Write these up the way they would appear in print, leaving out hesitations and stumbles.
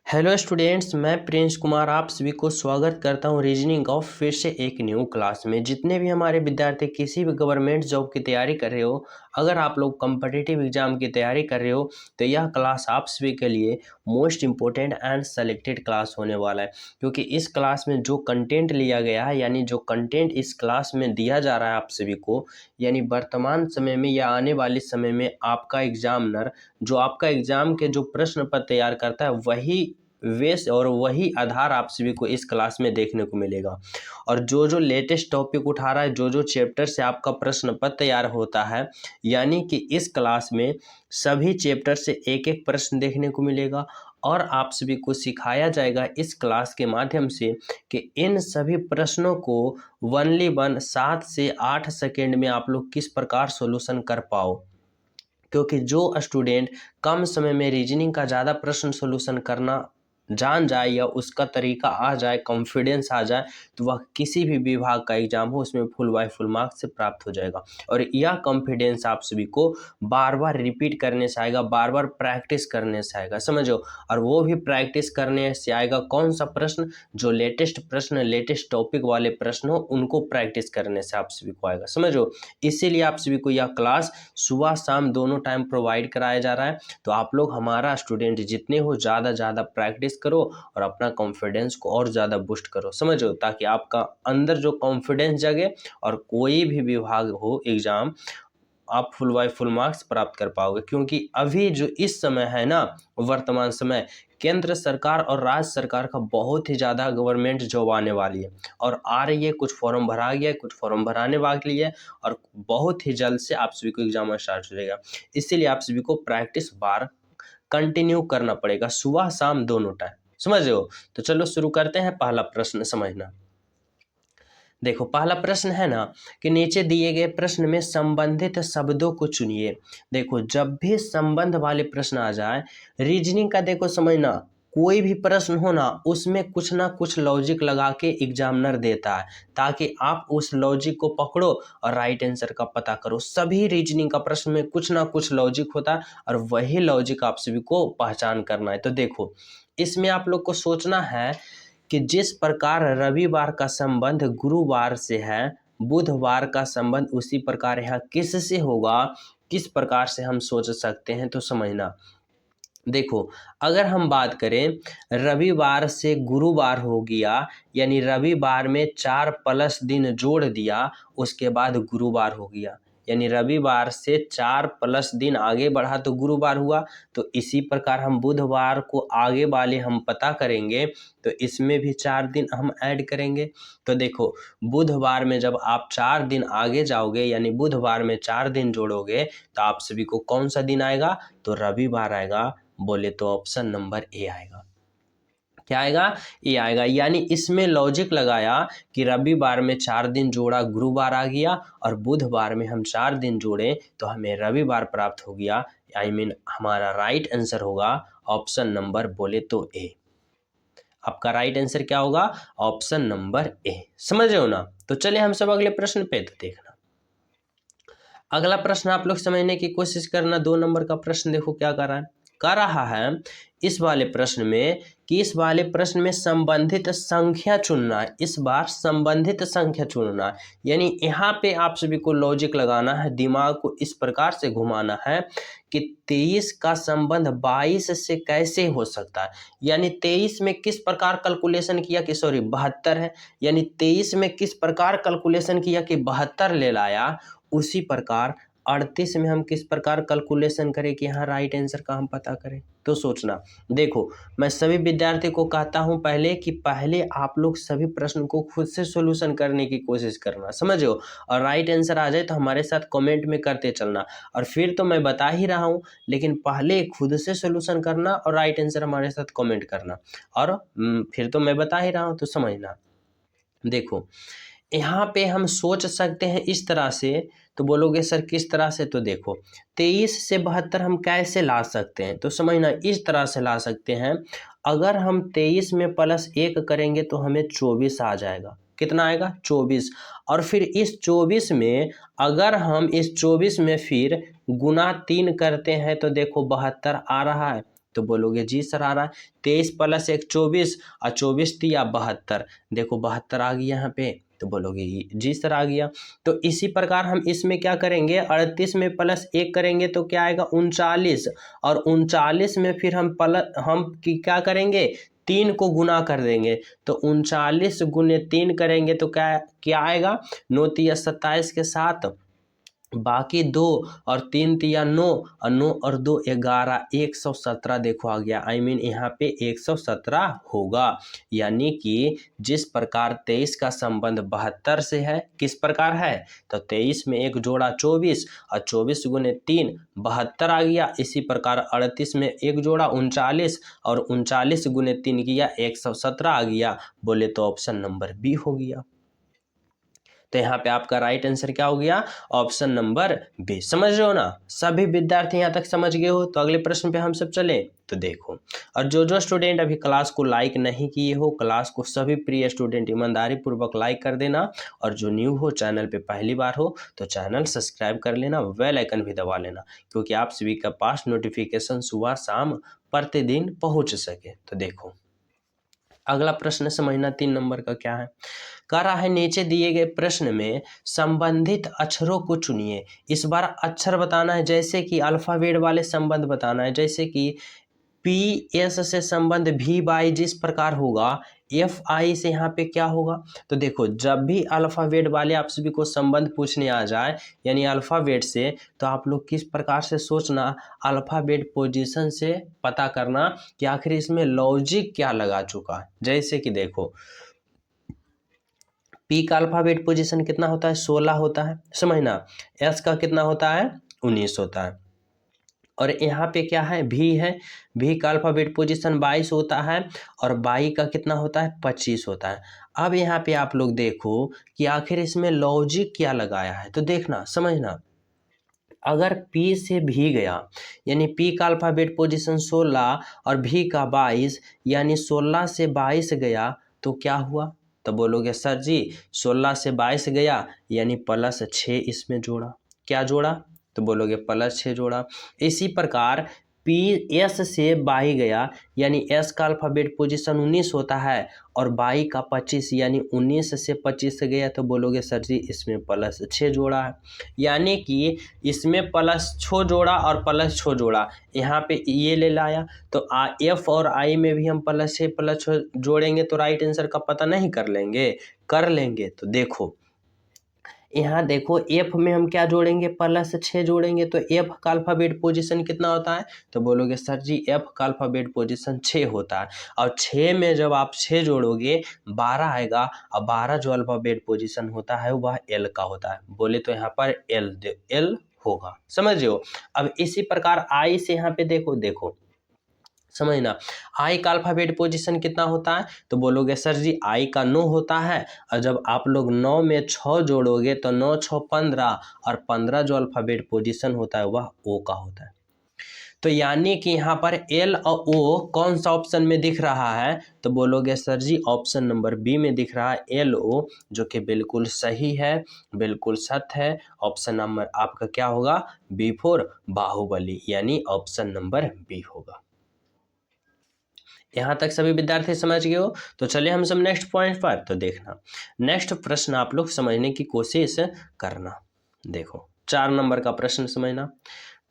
Hello students, मैं Prince Kumar आप सभी को स्वागत करता हूं रीजनिंग ऑफ फिर से एक न्यू क्लास में। जितने भी हमारे विद्यार्थी किसी भी गवर्नमेंट जॉब की तैयारी कर रहे हो, अगर आप लोग कॉम्पिटिटिव एग्जाम की तैयारी कर रहे हो तो यह क्लास आप सभी के लिए most important and selected class होने वाला है। क्योंकि इस क्लास में जो कंटेंट लिया गया है, यानी जो कंटेंट इस क्लास में दिया जा रहा है आप सभी को, यानी वर्तमान समय में या आने वाले समय में आपका एग्जामिनर जो आपका एग्जाम के जो प्रश्न पत्र तैयार करता है वही वेश और वही आधार आप सभी को इस क्लास में देखने को मिलेगा। और जो जो लेटेस्ट टॉपिक उठा रहा है, जो जो चैप्टर से आपका प्रश्न पत्र तैयार होता है, यानी कि इस क्लास में सभी चैप्टर से एक एक प्रश्न देखने को मिलेगा। और आप सभी को सिखाया जाएगा इस क्लास के माध्यम से कि इन सभी प्रश्नों को वनली वन 7 से 8 सेकेंड में आप लोग किस प्रकार सॉल्यूशन कर पाओ। क्योंकि जो स्टूडेंट कम समय में रीजनिंग का ज़्यादा प्रश्न सॉल्यूशन करना जान जाए या उसका तरीका आ जाए, कॉन्फिडेंस आ जाए, तो वह किसी भी विभाग का एग्जाम हो उसमें फुल बाय फुल मार्क्स से प्राप्त हो जाएगा। और यह कॉन्फिडेंस आप सभी को बार बार रिपीट करने से आएगा, बार बार प्रैक्टिस करने से आएगा, समझो। और वो भी प्रैक्टिस करने से आएगा कौन सा प्रश्न, जो लेटेस्ट प्रश्न, लेटेस्ट टॉपिक वाले प्रश्न हो उनको प्रैक्टिस करने से आप सभी को आएगा, समझो। इसीलिए आप सभी को यह क्लास सुबह शाम दोनों टाइम प्रोवाइड कराया जा रहा है। तो आप लोग हमारा स्टूडेंट जितने हो ज़्यादा प्रैक्टिस करो और अपना कॉन्फिडेंस को और ज़्यादा बूस्ट करो, समझो, ताकि आपका अंदर जो कॉन्फिडेंस जगे और कोई भी विभाग हो एग्ज़ाम आप फुल बाय फुल मार्क्स प्राप्त कर पाओगे। क्योंकि अभी जो इस समय है ना, वर्तमान समय, केंद्र सरकार और राज्य सरकार का बहुत ही ज़्यादा गवर्नमेंट जॉब आने वाली है और आ रही है। कुछ फॉर्म भरा गया है, कुछ फॉर्म भराने वाली है और बहुत ही जल्द से आप सभी को एग्जाम स्टार्ट हो जाएगा। इसीलिए आप सभी को प्रैक्टिस बार कंटिन्यू करना पड़ेगा, सुबह शाम दोनों टाइम, समझ रहे हो। तो चलो शुरू करते हैं। पहला प्रश्न समझना। देखो, पहला प्रश्न है ना कि नीचे दिए गए प्रश्न में संबंधित शब्दों को चुनिए। देखो, जब भी संबंध वाले प्रश्न आ जाए रीजनिंग का, देखो समझना, कोई भी प्रश्न हो ना उसमें कुछ ना कुछ लॉजिक लगा के एग्जामिनर देता है, ताकि आप उस लॉजिक को पकड़ो और राइट आंसर का पता करो। सभी रीजनिंग का प्रश्न में कुछ ना कुछ लॉजिक होता है और वही लॉजिक आप सभी को पहचान करना है। तो देखो, इसमें आप लोग को सोचना है कि जिस प्रकार रविवार का संबंध गुरुवार से है, बुधवार का संबंध उसी प्रकार यहाँ किससे होगा, किस प्रकार से हम सोच सकते हैं। तो समझना, देखो, अगर हम बात करें रविवार से गुरुवार हो गया, यानी रविवार में 4 प्लस दिन जोड़ दिया, उसके बाद गुरुवार हो गया, यानी रविवार से 4 प्लस दिन आगे बढ़ा तो गुरुवार हुआ। तो इसी प्रकार हम बुधवार को आगे वाले हम पता करेंगे तो इसमें भी 4 दिन हम ऐड करेंगे। तो देखो, बुधवार में जब आप 4 दिन आगे जाओगे, यानी बुधवार में 4 दिन जोड़ोगे, तो आप सभी को कौन सा दिन आएगा, तो रविवार आएगा। बोले तो ऑप्शन नंबर ए आएगा। क्या आएगा, ए आएगा। यानी इसमें लॉजिक लगाया कि रविवार में 4 दिन जोड़ा, गुरुवार आ गया, और बुधवार में हम 4 दिन जोड़े तो हमें रविवार प्राप्त हो गया। आई मीन हमारा राइट आंसर होगा ऑप्शन नंबर, बोले तो ए। आपका राइट आंसर क्या होगा, ऑप्शन नंबर ए। समझ रहे हो ना। तो चलिए हम सब अगले प्रश्न पे तो देखना। अगला प्रश्न आप लोग समझने की कोशिश करना। 2 नंबर का प्रश्न देखो क्या कर रहा है इस वाले प्रश्न में, कि इस वाले प्रश्न में संबंधित संख्या चुनना है। इस बार संबंधित संख्या चुनना है, यानी यहाँ पे आप सभी को लॉजिक लगाना है, दिमाग को इस प्रकार से घुमाना है कि 23 का संबंध 22 से कैसे हो सकता है। यानी 23 में किस प्रकार कैलकुलेशन किया कि 72 है, यानी 23 में किस प्रकार कैलकुलेशन किया कि 72 ले लाया, उसी प्रकार 38 में हम किस प्रकार कैलकुलेशन करें कि यहाँ राइट आंसर का हम पता करें। तो सोचना, देखो, मैं सभी विद्यार्थी को कहता हूँ पहले कि पहले आप लोग सभी प्रश्न को खुद से सॉल्यूशन करने की कोशिश करना, समझो। और राइट आंसर आ जाए तो हमारे साथ कमेंट में करते चलना। और फिर तो मैं बता ही रहा हूँ, लेकिन पहले खुद से सॉल्यूशन करना और राइट आंसर हमारे साथ कमेंट करना। और फिर तो मैं बता ही रहा हूँ, तो समझना। देखो, यहाँ पे हम सोच सकते हैं इस तरह से। तो बोलोगे सर किस तरह से, तो देखो, 23 से 72 हम कैसे ला सकते हैं, तो समझना, इस तरह से ला सकते हैं। अगर हम 23 में +1 करेंगे तो हमें 24 आ जाएगा। कितना आएगा, 24। और फिर इस 24 में अगर हम इस 24 में फिर गुना 3 करते हैं तो देखो 72 आ रहा है। तो बोलोगे जी सर आ रहा है। 23 + 1 24 और 24 तिया 72, देखो 72 आ गया यहाँ पे, तो बोलोगे जी सर आ गया। तो इसी प्रकार हम इसमें क्या करेंगे, 38 में +1 करेंगे तो क्या आएगा 39, और 39 में फिर हम क्या करेंगे, 3 को गुना कर देंगे, तो 39 × 3 करेंगे तो क्या क्या आएगा, 9 तिया 27 के साथ बाकी 2 और 3 तिया 9 और 9 और 2 11, 117 देखो आ गया। यहाँ पे 117 होगा। यानी कि जिस प्रकार 23 का संबंध 72 से है, किस प्रकार है, तो 23 में 1 जोड़ा 24 और 24 × 3 72 आ गया। इसी प्रकार 38 में 1 जोड़ा 39 और 39 × 3 किया 117 आ गया। बोले तो ऑप्शन नंबर बी हो गया। तो यहाँ पे आपका राइट आंसर क्या हो गया, ऑप्शन नंबर बी। समझ रहे हो ना, सभी विद्यार्थी यहाँ तक समझ गए हो। तो अगले प्रश्न पे हम सब चले। तो देखो, और जो स्टूडेंट अभी क्लास को लाइक नहीं किए हो, क्लास को सभी प्रिय स्टूडेंट ईमानदारी पूर्वक लाइक कर देना, और जो न्यू हो चैनल पे पहली बार हो तो चैनल सब्सक्राइब कर लेना, बेल आइकन भी दबा लेना, क्योंकि आप सभी का पास नोटिफिकेशन सुबह शाम प्रतिदिन पहुँच सके। तो देखो अगला प्रश्न समझना 3 नंबर का क्या है। कह रहा है नीचे दिए गए प्रश्न में संबंधित अक्षरों को चुनिए। इस बार अक्षर बताना है, जैसे कि अल्फाबेट वाले संबंध बताना है, जैसे कि PS से संबंध VY जिस प्रकार होगा, FI से यहाँ पे क्या होगा। तो देखो जब भी अल्फाबेट वाले आप सभी को संबंध पूछने आ जाए, यानी अल्फाबेट से, तो आप लोग किस प्रकार से सोचना, अल्फाबेट पोजीशन से पता करना कि आखिर इसमें लॉजिक क्या लगा चुका है। जैसे कि देखो P का अल्फाबेट पोजीशन कितना होता है, 16 होता है, समझना। S का कितना होता है, 19 होता है। और यहाँ पे क्या है, V है, V का अल्फाबेट पोजीशन 22 होता है, और बाई का कितना होता है, 25 होता है। अब यहाँ पे आप लोग देखो कि आखिर इसमें लॉजिक क्या लगाया है। तो देखना समझना, अगर P से V गया, यानी P का अल्फाबेट पोजीशन 16 और V का 22, यानी 16 से 22 गया तो क्या हुआ। तो बोलोगे सर जी 16 से 22 गया, यानी +6 इसमें जोड़ा। क्या जोड़ा, तो बोलोगे +6 जोड़ा। इसी प्रकार PS से बाई गया, यानी S का अल्फाबेट पोजीशन 19 होता है, और बाई का 25, यानी 19 से 25 गया, तो बोलोगे सर जी इसमें +6 जोड़ा है। यानी कि इसमें +6 जोड़ा और +6 जोड़ा, यहाँ पे ये ले लाया, तो F और I में भी हम +6 जोड़ेंगे तो राइट आंसर का पता नहीं कर लेंगे, कर लेंगे। तो देखो यहाँ देखो F में हम क्या जोड़ेंगे, +6 जोड़ेंगे, तो F का अल्फाबेट पोजीशन कितना होता है, तो बोलोगे सर जी F का अल्फाबेट पोजीशन 6 होता है, और 6 में जब आप 6 जोड़ोगे 12 आएगा, और 12 जो अल्फाबेट पोजीशन होता है वह L का होता है। बोले तो यहाँ पर L होगा, समझ रहे हो। अब इसी प्रकार I से यहाँ पे देखो समझना, आई का अल्फाबेट पोजीशन कितना होता है, तो बोलोगे सर जी आई का 9 होता है, और जब आप लोग 9 में 6 जोड़ोगे तो 9 6 15, और 15 जो अल्फाबेट पोजीशन होता है वह O का होता है। तो यानी कि यहाँ पर L और O कौन सा ऑप्शन में दिख रहा है, तो बोलोगे सर जी ऑप्शन नंबर बी में दिख रहा है LO, जो कि बिल्कुल सही है, बिल्कुल सत्य है। ऑप्शन नंबर आपका क्या होगा, B4 बाहुबली, यानी ऑप्शन नंबर बी होगा। यहाँ तक सभी विद्यार्थी समझ गए हो। तो चलिए हम सब नेक्स्ट पॉइंट पर। तो देखना नेक्स्ट प्रश्न आप लोग समझने की कोशिश करना। देखो 4 नंबर का प्रश्न समझना।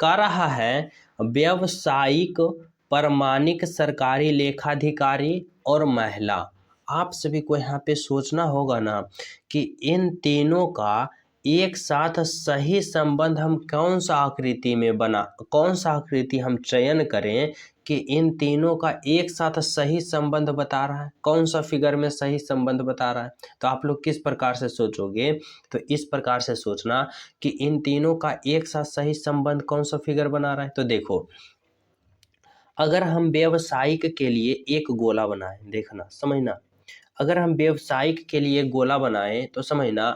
कह रहा है व्यावसायिक, प्रमाणिक, सरकारी लेखाधिकारी और महिला। आप सभी को यहाँ पे सोचना होगा ना कि इन तीनों का एक साथ सही संबंध हम कौन सा आकृति में कौन सा आकृति हम चयन करें कि इन तीनों का एक साथ सही संबंध बता रहा है, कौन सा फिगर में सही संबंध बता रहा है। तो आप लोग किस प्रकार से सोचोगे, तो इस प्रकार से सोचना कि इन तीनों का एक साथ सही संबंध कौन सा फिगर बना रहा है। तो देखो अगर हम व्यावसायिक के लिए एक गोला बनाएं, देखना समझना, अगर हम व्यावसायिक के लिए गोला बनाएं तो समझना,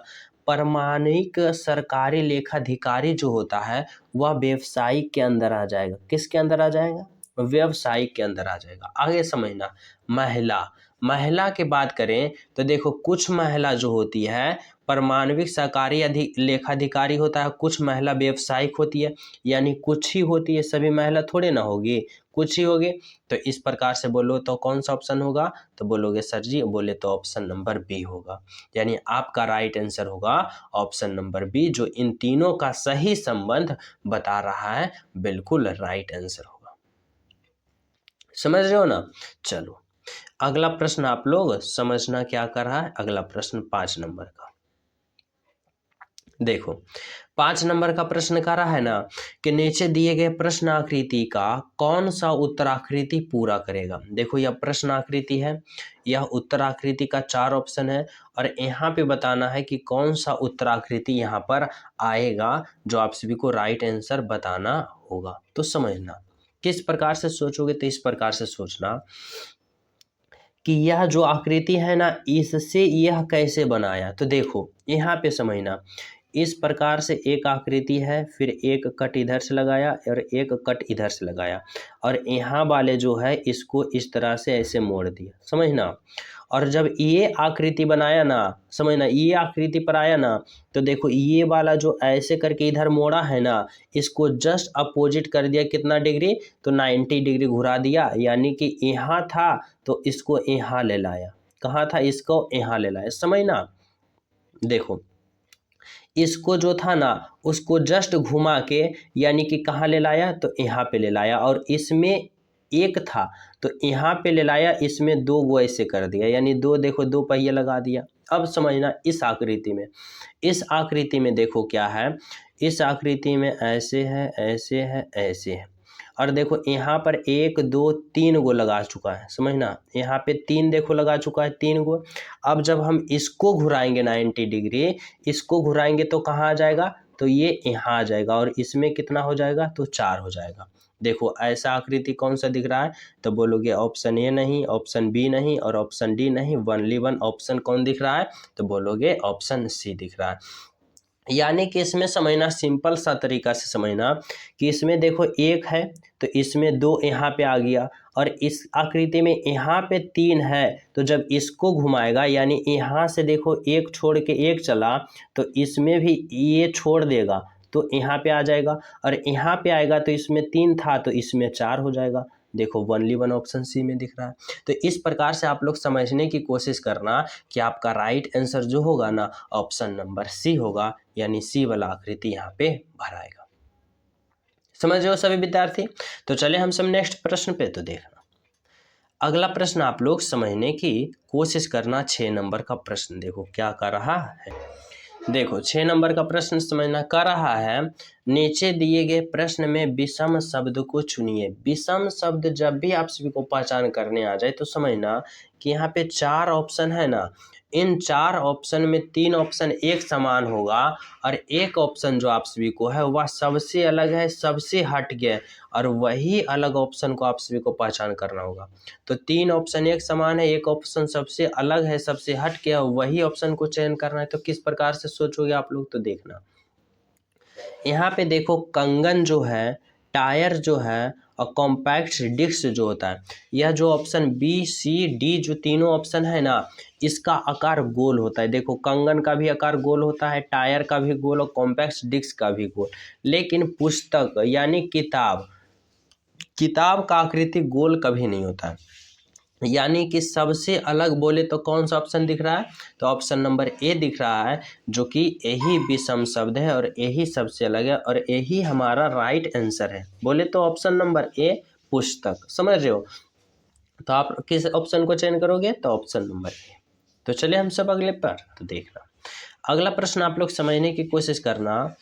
प्रमाणिक सरकारी लेखाधिकारी जो होता है वह व्यावसायिक के अंदर आ जाएगा। किसके अंदर आ जाएगा, व्यवसायिक के अंदर आ जाएगा। आगे समझना, महिला की बात करें तो देखो कुछ महिला जो होती है परमाणविक सहकारी लेखाधिकारी होता है, कुछ महिला व्यवसायिक होती है, यानी कुछ ही होती है, सभी महिला थोड़े ना होगी, कुछ ही होगी। तो इस प्रकार से बोलो तो कौन सा ऑप्शन होगा, तो बोलोगे सर जी, बोले तो ऑप्शन नंबर बी होगा। यानी आपका राइट आंसर होगा ऑप्शन नंबर बी, जो इन तीनों का सही संबंध बता रहा है, बिल्कुल राइट आंसर होगा। समझ रहे हो ना। चलो अगला प्रश्न आप लोग समझना क्या कर रहा है। अगला प्रश्न 5 नंबर का देखो, 5 नंबर का प्रश्न कर रहा है ना कि नीचे दिए गए प्रश्न आकृति का कौन सा उत्तराकृति पूरा करेगा। देखो यह प्रश्न आकृति है, यह उत्तराकृति का 4 ऑप्शन है और यहाँ पे बताना है कि कौन सा उत्तराकृति यहाँ पर आएगा, जो आप सभी को राइट आंसर बताना होगा। तो समझना किस प्रकार से सोचोगे, तो इस प्रकार से सोचना कि यह जो आकृति है ना, इससे यह कैसे बनाया। तो देखो यहाँ पे समझना, इस प्रकार से एक आकृति है, फिर एक कट इधर से लगाया और एक कट इधर से लगाया, और यहाँ वाले जो है इसको इस तरह से ऐसे मोड़ दिया, समझना। और जब ये आकृति बनाया ना, समझना, ये आकृति पर आया ना, तो देखो ये वाला जो ऐसे करके इधर मोड़ा है ना, इसको जस्ट अपोजिट कर दिया, कितना डिग्री, तो 90 डिग्री घुरा दिया, यानी कि यहाँ था तो इसको यहाँ ले लाया, कहाँ था, इसको यहाँ ले लाया, समझना। देखो इसको जो था ना उसको जस्ट घुमा के, यानी कि कहाँ ले लाया, तो यहाँ पे ले लाया, और इसमें एक था तो यहाँ पे ले लाया, इसमें 2 गो ऐसे कर दिया, यानी 2, देखो 2 पहिया लगा दिया। अब समझना इस आकृति में, इस आकृति में देखो क्या है, इस आकृति में ऐसे है, ऐसे है, ऐसे है, और देखो यहाँ पर 1 2 3 गो लगा चुका है, समझना, यहाँ पे 3 देखो लगा चुका है, 3 गो। अब जब हम इसको घुराएंगे 90 डिग्री, इसको घुराएंगे तो कहाँ आ जाएगा, तो ये यहाँ आ जाएगा, और इसमें कितना हो जाएगा, तो 4 हो जाएगा। देखो ऐसा आकृति कौन सा दिख रहा है, तो बोलोगे ऑप्शन ए नहीं, ऑप्शन बी नहीं और ऑप्शन डी नहीं, ओनली वन ऑप्शन कौन दिख रहा है, तो बोलोगे ऑप्शन सी दिख रहा है। यानी कि इसमें समझना, सिंपल सा तरीका से समझना कि इसमें देखो 1 है तो इसमें 2 यहाँ पे आ गया, और इस आकृति में यहाँ पे 3 है, तो जब इसको घुमाएगा, यानी यहाँ से देखो 1 छोड़ के 1 चला, तो इसमें भी ये छोड़ देगा तो यहाँ पे आ जाएगा, और यहाँ पे आएगा तो इसमें 3 था तो इसमें 4 हो जाएगा। देखो ओनली वन ऑप्शन सी में दिख रहा है। तो इस प्रकार से आप लोग समझने की कोशिश करना कि आपका राइट आंसर जो होगा ना, ऑप्शन नंबर सी होगा, यानी सी वाला आकृति यहाँ पे भराएगा। समझ रहे हो सभी विद्यार्थी। तो चले हम सब नेक्स्ट प्रश्न पे। तो देखना अगला प्रश्न आप लोग समझने की कोशिश करना, 6 नंबर का प्रश्न देखो क्या कर रहा है। देखो 6 नंबर का प्रश्न समझना कर रहा है, नीचे दिए गए प्रश्न में विषम शब्द को चुनिए। विषम शब्द जब भी आप सभी को पहचान करने आ जाए तो समझना कि यहाँ पे 4 ऑप्शन है ना, इन 4 ऑप्शन में 3 ऑप्शन एक समान होगा, और एक ऑप्शन जो आप सभी को है वह सबसे अलग है, सबसे हट गया, और वही अलग ऑप्शन को आप सभी को पहचान करना होगा। तो 3 ऑप्शन एक समान है, एक ऑप्शन सबसे अलग है, सबसे हट गया, वही ऑप्शन को चयन करना है। तो किस प्रकार से सोचोगे आप लोग, तो देखना यहाँ पे देखो कंगन जो है, टायर जो है, और कॉम्पैक्ट डिस्क जो होता है, यह जो ऑप्शन बी सी डी जो तीनों ऑप्शन है ना, इसका आकार गोल होता है। देखो कंगन का भी आकार गोल होता है, टायर का भी गोल, और कॉम्पैक्ट डिस्क का भी गोल, लेकिन पुस्तक यानी किताब का आकृति गोल कभी नहीं होता है। यानी कि सबसे अलग बोले तो कौन सा ऑप्शन दिख रहा है, तो ऑप्शन नंबर ए दिख रहा है, जो कि यही विषम शब्द है और यही सबसे अलग है, और यही हमारा राइट आंसर है। बोले तो ऑप्शन नंबर ए पुस्तक। समझ रहे हो। तो आप किस ऑप्शन को चयन करोगे, तो ऑप्शन नंबर ए। तो चलिए हम सब अगले पर। तो देखना अगला प्रश्न आप लोग समझने की कोशिश करना।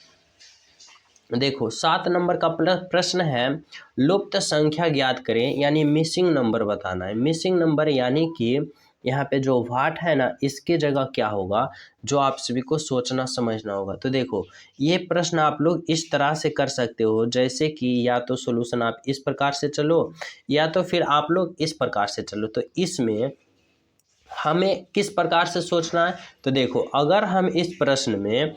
देखो 7 नंबर का प्रश्न है, लुप्त संख्या ज्ञात करें, यानी मिसिंग नंबर बताना है। मिसिंग नंबर यानी कि यहाँ पे जो वाट है ना, इसके जगह क्या होगा, जो आप सभी को सोचना समझना होगा। तो देखो ये प्रश्न आप लोग इस तरह से कर सकते हो, जैसे कि या तो सॉल्यूशन आप इस प्रकार से चलो, या तो फिर आप लोग इस प्रकार से चलो। तो इसमें हमें किस प्रकार से सोचना है, तो देखो अगर हम इस प्रश्न में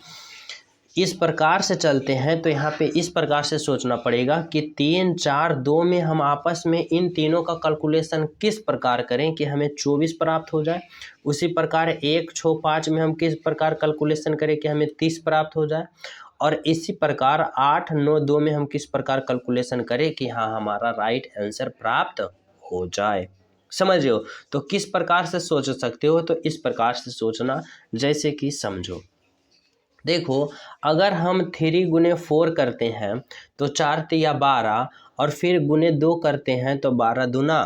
इस प्रकार से चलते हैं तो यहाँ पे इस प्रकार से सोचना पड़ेगा कि 3, 4, 2 में हम आपस में इन तीनों का कैलकुलेशन किस प्रकार करें कि हमें 24 प्राप्त हो जाए। उसी प्रकार 1, 6, 5 में हम किस प्रकार कैलकुलेशन करें कि हमें 30 प्राप्त हो जाए। और इसी प्रकार 8, 9, 2 में हम किस प्रकार कैलकुलेशन करें कि हाँ हमारा राइट आंसर प्राप्त हो जाए। समझ रहे हो? तो किस प्रकार से सोच सकते हो, तो इस प्रकार से सोचना, जैसे कि समझो, देखो अगर हम 3 गुने 4 करते हैं तो 4 तिया 12, और फिर गुने 2 करते हैं तो 12 दूना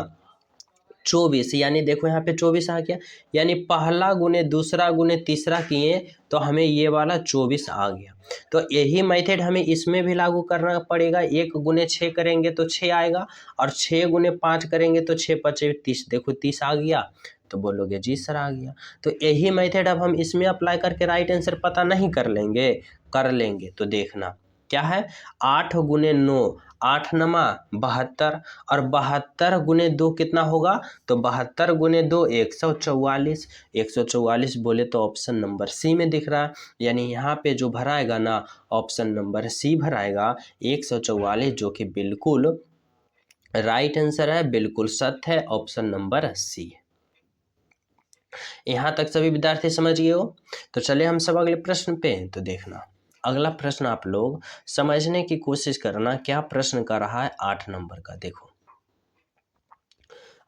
24, यानी देखो यहाँ पे 24 आ गया। यानी पहला गुने दूसरा गुने तीसरा किए तो हमें ये वाला 24 आ गया। तो यही मेथड हमें इसमें भी लागू करना पड़ेगा। 1 गुने 6 करेंगे तो 6 आएगा, और 6 गुने 5 करेंगे तो 6 5 30, देखो 30 आ गया। तो बोलोगे जी सर आ गया। तो यही मेथड अब हम इसमें अप्लाई करके राइट आंसर पता नहीं कर लेंगे? कर लेंगे। तो देखना क्या है, 8 गुने 9, 8 नमा 72, और 72 गुने 2 कितना होगा, तो 72 गुने 2 144। 144 बोले तो ऑप्शन नंबर सी में दिख रहा है। यानी यहाँ पे जो भराएगा ना, ऑप्शन नंबर सी भराएगा 144, जो कि बिल्कुल राइट आंसर है, बिल्कुल सत्य है, ऑप्शन नंबर सी। यहाँ तक सभी विद्यार्थी समझ गए हो? तो चलिए हम सब अगले प्रश्न पे। तो देखना अगला प्रश्न आप लोग समझने की कोशिश करना, क्या प्रश्न कर रहा है 8 नंबर का। देखो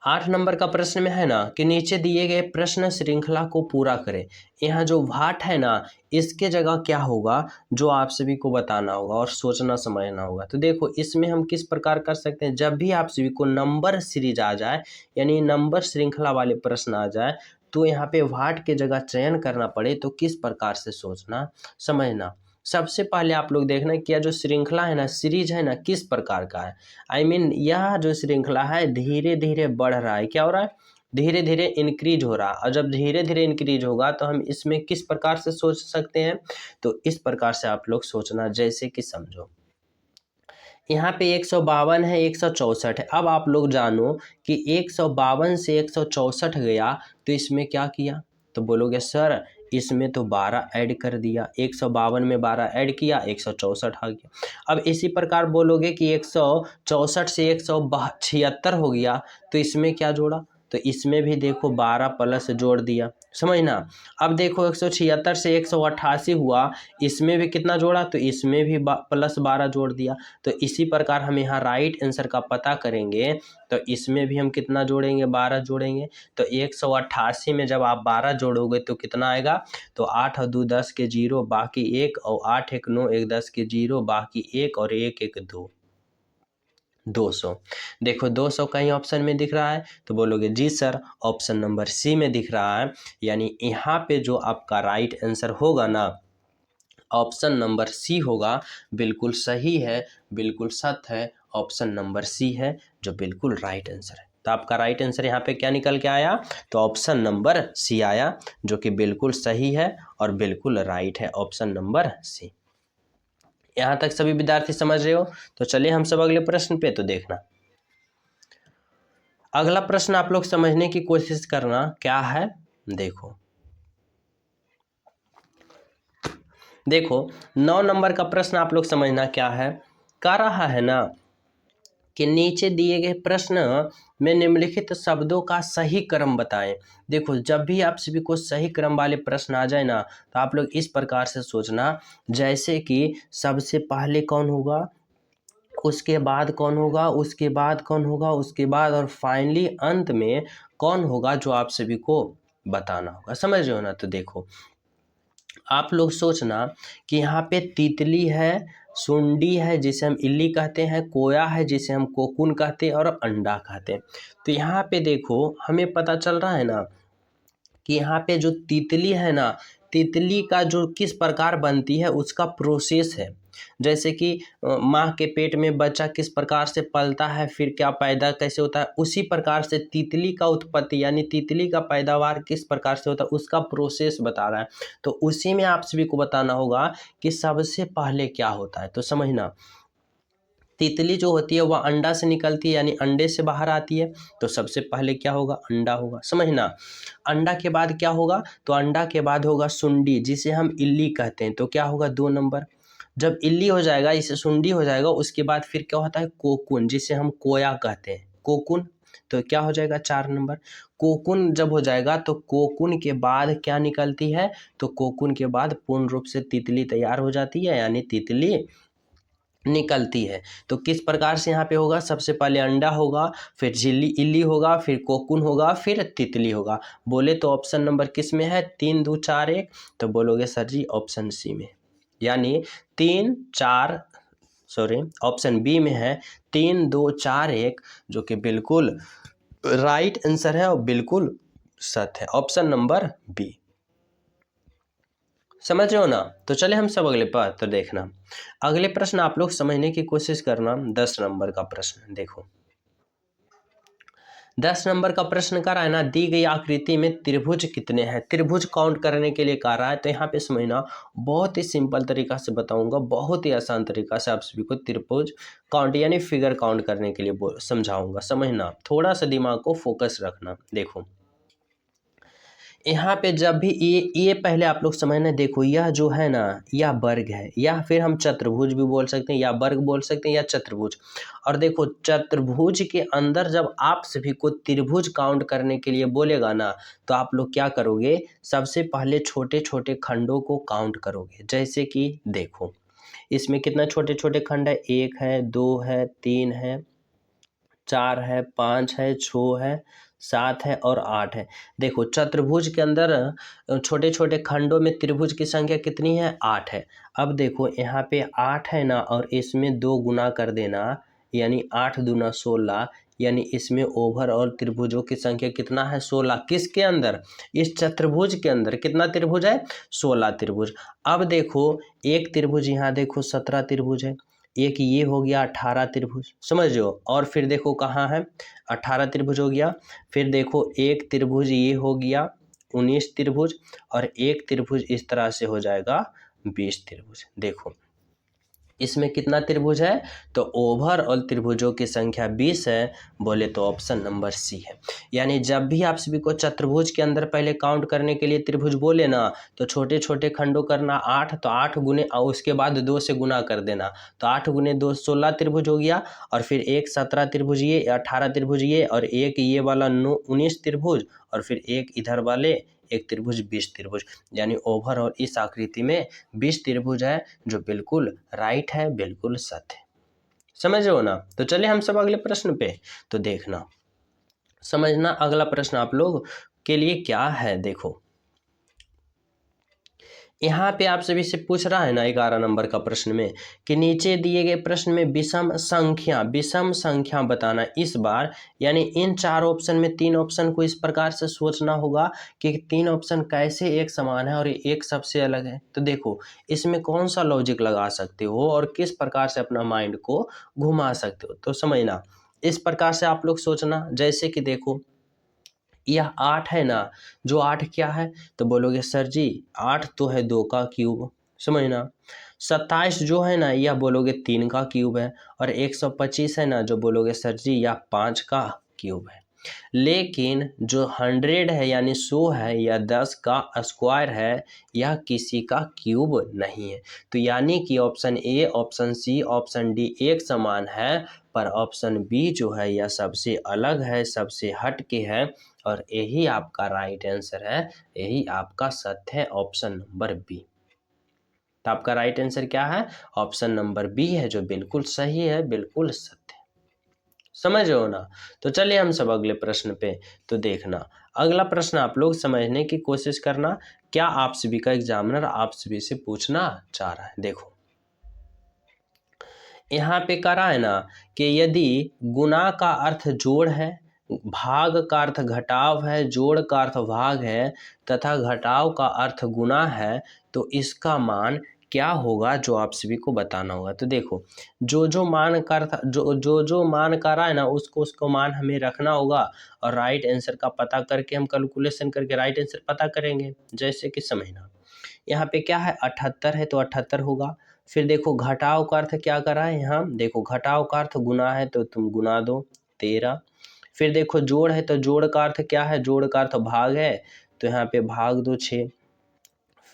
8 नंबर का प्रश्न में है ना कि नीचे दिए गए प्रश्न श्रृंखला को पूरा करें। यहाँ जो व्हाट है ना, इसके जगह क्या होगा जो आप सभी को बताना होगा और सोचना समझना होगा। तो देखो इसमें हम किस प्रकार कर सकते हैं, जब भी आप सभी को नंबर सीरीज आ जाए, यानी नंबर श्रृंखला वाले प्रश्न आ जाए, तो यहाँ पे व्हाट के जगह चयन करना पड़े तो किस प्रकार से सोचना समझना। सबसे पहले आप लोग देखना कि यह जो श्रृंखला है ना, सीरीज है ना, किस प्रकार का है। यह जो श्रृंखला है धीरे धीरे बढ़ रहा है। क्या हो रहा है? धीरे धीरे इंक्रीज हो रहा है। और जब धीरे धीरे इंक्रीज होगा तो हम इसमें किस प्रकार से सोच सकते हैं, तो इस प्रकार से आप लोग सोचना, जैसे कि समझो यहाँ पे 152 है, 164 है। अब आप लोग जानो कि 152 से 164 गया तो इसमें क्या किया, तो बोलोगे सर इसमें तो 12 ऐड कर दिया। 152 में 12 ऐड किया, 164 आ गया। अब इसी प्रकार बोलोगे कि 164 से 176 हो गया, तो इसमें क्या जोड़ा, तो इसमें भी देखो 12 प्लस जोड़ दिया। समझना। अब देखो 176 से 188 हुआ, इसमें भी कितना जोड़ा, तो इसमें भी प्लस 12 जोड़ दिया। तो इसी प्रकार हम यहाँ राइट आंसर का पता करेंगे, तो इसमें भी हम कितना जोड़ेंगे, 12 जोड़ेंगे। तो 188 में जब आप 12 जोड़ोगे तो कितना आएगा, तो 8 और 2 10 के 0 बाकी 1, और 8 1 9 1 10 के 0 बाकी 1, और 1 1 2, 200। देखो 200 कहीं ऑप्शन में दिख रहा है, तो बोलोगे जी सर ऑप्शन नंबर सी में दिख रहा है। यानी यहाँ पे जो आपका राइट आंसर होगा ना, ऑप्शन नंबर सी होगा। बिल्कुल सही है, बिल्कुल सत्य है, ऑप्शन नंबर सी है जो बिल्कुल राइट आंसर है। तो आपका राइट आंसर यहाँ पे क्या निकल के आया, तो ऑप्शन नंबर सी आया, जो कि बिल्कुल सही है और बिल्कुल राइट है, ऑप्शन नंबर सी। यहाँ तक सभी विद्यार्थी समझ रहे हो? तो चलिए हम सब अगले प्रश्न पे। तो देखना अगला प्रश्न आप लोग समझने की कोशिश करना, क्या है देखो। देखो 9 नंबर का प्रश्न आप लोग समझना क्या है। कह रहा है ना कि नीचे दिए गए प्रश्न में निम्नलिखित शब्दों का सही क्रम बताएं। देखो जब भी आप सभी को सही क्रम वाले प्रश्न आ जाए ना, तो आप लोग इस प्रकार से सोचना, जैसे कि सबसे पहले कौन होगा, उसके बाद कौन होगा, उसके बाद कौन होगा, उसके बाद और फाइनली अंत में कौन होगा, जो आप सभी को बताना होगा। समझ रहे हो ना? तो देखो आप लोग सोचना कि यहाँ पे तितली है, सुंडी है जिसे हम इल्ली कहते हैं, कोया है जिसे हम कोकुन कहते हैं, और अंडा कहते हैं। तो यहाँ पे देखो हमें पता चल रहा है ना कि यहाँ पे जो तितली है ना, तितली का जो किस प्रकार बनती है उसका प्रोसेस है। जैसे कि माँ के पेट में बच्चा किस प्रकार से पलता है, फिर क्या पैदा कैसे होता है, उसी प्रकार से तितली का उत्पत्ति यानी तितली का पैदावार किस प्रकार से होता है उसका प्रोसेस बता रहा है। तो उसी में आप सभी को बताना होगा कि सबसे पहले क्या होता है। तो समझना तितली जो होती है वह अंडा से निकलती है, यानी अंडे से बाहर आती है। तो सबसे पहले क्या होगा, अंडा होगा, समझना। अंडा के बाद क्या होगा, तो अंडा के बाद होगा सुंडी, जिसे हम इल्ली कहते हैं। तो क्या होगा, 2 नंबर। जब इल्ली हो जाएगा, इसे सुंडी हो जाएगा, उसके बाद फिर क्या होता है, कोकुन, जिसे हम कोया कहते हैं, कोकुन। तो क्या हो जाएगा, 4 नंबर। कोकुन जब हो जाएगा तो कोकुन के बाद क्या निकलती है, तो कोकुन के बाद पूर्ण रूप से तितली तैयार हो जाती है, यानी तितली निकलती है। तो किस प्रकार से यहाँ पे होगा, सबसे पहले अंडा होगा, फिर झिल्ली इल्ली होगा, फिर कोकुन होगा, फिर तितली होगा। बोले तो ऑप्शन नंबर किस में है, 3 2 4 1। तो बोलोगे सर जी ऑप्शन सी में, यानी 3 4, सॉरी ऑप्शन बी में है 3 2 4 1, जो कि बिल्कुल राइट आंसर है और बिल्कुल सत्य है, ऑप्शन नंबर बी। समझ रहे हो ना। तो चले हम सब अगले पर तो देखना। अगले प्रश्न आप लोग समझने की कोशिश करना। 10 नंबर का प्रश्न देखो। 10 नंबर का प्रश्न कर रहा है ना, दी गई आकृति में त्रिभुज कितने हैं। त्रिभुज काउंट करने के लिए कह रहा है। तो यहाँ पे समझना, बहुत ही सिंपल तरीका से बताऊंगा, बहुत ही आसान तरीका से आप सभी को त्रिभुज काउंट यानी फिगर काउंट करने के लिए समझाऊंगा। समझना, थोड़ा सा दिमाग को फोकस रखना। देखो यहाँ पे जब भी ये पहले आप लोग समझना। देखो यह जो है ना, यह वर्ग है, या फिर हम चतुर्भुज भी बोल सकते हैं, या वर्ग बोल सकते हैं, या चतुर्भुज। और देखो चतुर्भुज के अंदर जब आप सभी को त्रिभुज काउंट करने के लिए बोलेगा ना, तो आप लोग क्या करोगे, सबसे पहले छोटे छोटे खंडों को काउंट करोगे। जैसे कि देखो इसमें कितना छोटे छोटे खंड है, 1 है, 2 है, 3 है, 4 है, 5 है, 6 है, 7 है और 8 है। देखो चतुर्भुज के अंदर छोटे छोटे खंडों में त्रिभुज की संख्या कितनी है, 8 है। अब देखो यहाँ पे 8 है ना, और इसमें 2 गुना कर देना, यानी 8 दूना 16, यानी इसमें ओवरऑल त्रिभुजों की संख्या कितना है, 16। किसके अंदर, इस चतुर्भुज के अंदर कितना त्रिभुज है, 16 त्रिभुज। अब देखो एक त्रिभुज, यहाँ देखो 17 त्रिभुज है, एक ये हो गया 18 त्रिभुज, समझ रहे हो। और फिर देखो कहाँ है, 18 त्रिभुज हो गया। फिर देखो एक त्रिभुज ये हो गया 19 त्रिभुज, और एक त्रिभुज इस तरह से हो जाएगा 20 त्रिभुज। देखो इसमें कितना त्रिभुज है, तो ओवरऑल त्रिभुजों की संख्या 20 है। बोले तो ऑप्शन नंबर सी है। यानी जब भी आप सभी को चतुर्भुज के अंदर पहले काउंट करने के लिए त्रिभुज बोले ना, तो छोटे छोटे खंडों करना 8, तो 8 गुने और उसके बाद 2 से गुना कर देना। तो 8 गुने 2 16 त्रिभुज हो गया, और फिर एक 17 त्रिभुज ये, 18 त्रिभुज ये, और एक ये वाला 19 त्रिभुज, और फिर एक इधर वाले एक त्रिभुज 20 त्रिभुज। यानी ओवरऑल इस आकृति में 20 त्रिभुज है, जो बिल्कुल राइट है, बिल्कुल सत्य है। समझ रहे हो ना। तो चलिए हम सब अगले प्रश्न पे तो देखना, समझना अगला प्रश्न आप लोग के लिए क्या है। देखो यहाँ पे आप सभी से पूछ रहा है ना 11 नंबर का प्रश्न में, कि नीचे दिए गए प्रश्न में विषम संख्या बताना इस बार। यानी इन 4 ऑप्शन में 3 ऑप्शन को इस प्रकार से सोचना होगा कि 3 ऑप्शन कैसे एक समान है और एक सबसे अलग है। तो देखो इसमें कौन सा लॉजिक लगा सकते हो और किस प्रकार से अपना माइंड को घुमा सकते हो। तो समझना, इस प्रकार से आप लोग सोचना। जैसे कि देखो यह 8 है ना, जो 8 क्या है, तो बोलोगे सर जी 8 तो है 2 का क्यूब, समझना। 27 जो है ना, यह बोलोगे 3 का क्यूब है। और 125 है ना, जो बोलोगे सर जी यह 5 का क्यूब है। लेकिन जो 100 है यानी 100 है, या 10 का स्क्वायर है, यह किसी का क्यूब नहीं है। तो यानी कि option A, option C, option D एक समान है, पर ऑप्शन बी जो है यह सबसे अलग है, सबसे हट के है, और यही आपका राइट आंसर है, यही आपका सत्य है, ऑप्शन नंबर बी। तो आपका राइट आंसर क्या है, ऑप्शन नंबर बी है, जो बिल्कुल सही है, बिल्कुल सत्य है। समझ रहे हो ना। तो चलिए हम सब अगले प्रश्न पे तो देखना। अगला प्रश्न आप लोग समझने की कोशिश करना, क्या आप सभी का एग्जामिनर आप सभी से पूछना चाह रहा है। देखो यहाँ पे करा है ना, कि यदि गुना का अर्थ जोड़ है, भाग का अर्थ घटाव है, जोड़ का अर्थ भाग है, तथा घटाव का अर्थ गुना है, तो इसका मान क्या होगा, जो आप सभी को बताना होगा। तो देखो जो मान का अर्थ जो मान का रहा है ना, उसको मान हमें रखना होगा, और राइट आंसर का पता करके हम कैलकुलेशन करके राइट आंसर पता करेंगे। जैसे कि समझना, यहाँ पे क्या है 78 है, तो 78 होगा। फिर देखो घटाव का अर्थ क्या करा है यहाँ, देखो घटाव का अर्थ गुना है तो तुम गुना दो 13। फिर देखो जोड़ है तो जोड़ का अर्थ क्या है, जोड़ का अर्थ भाग है तो यहाँ पे भाग दो 6।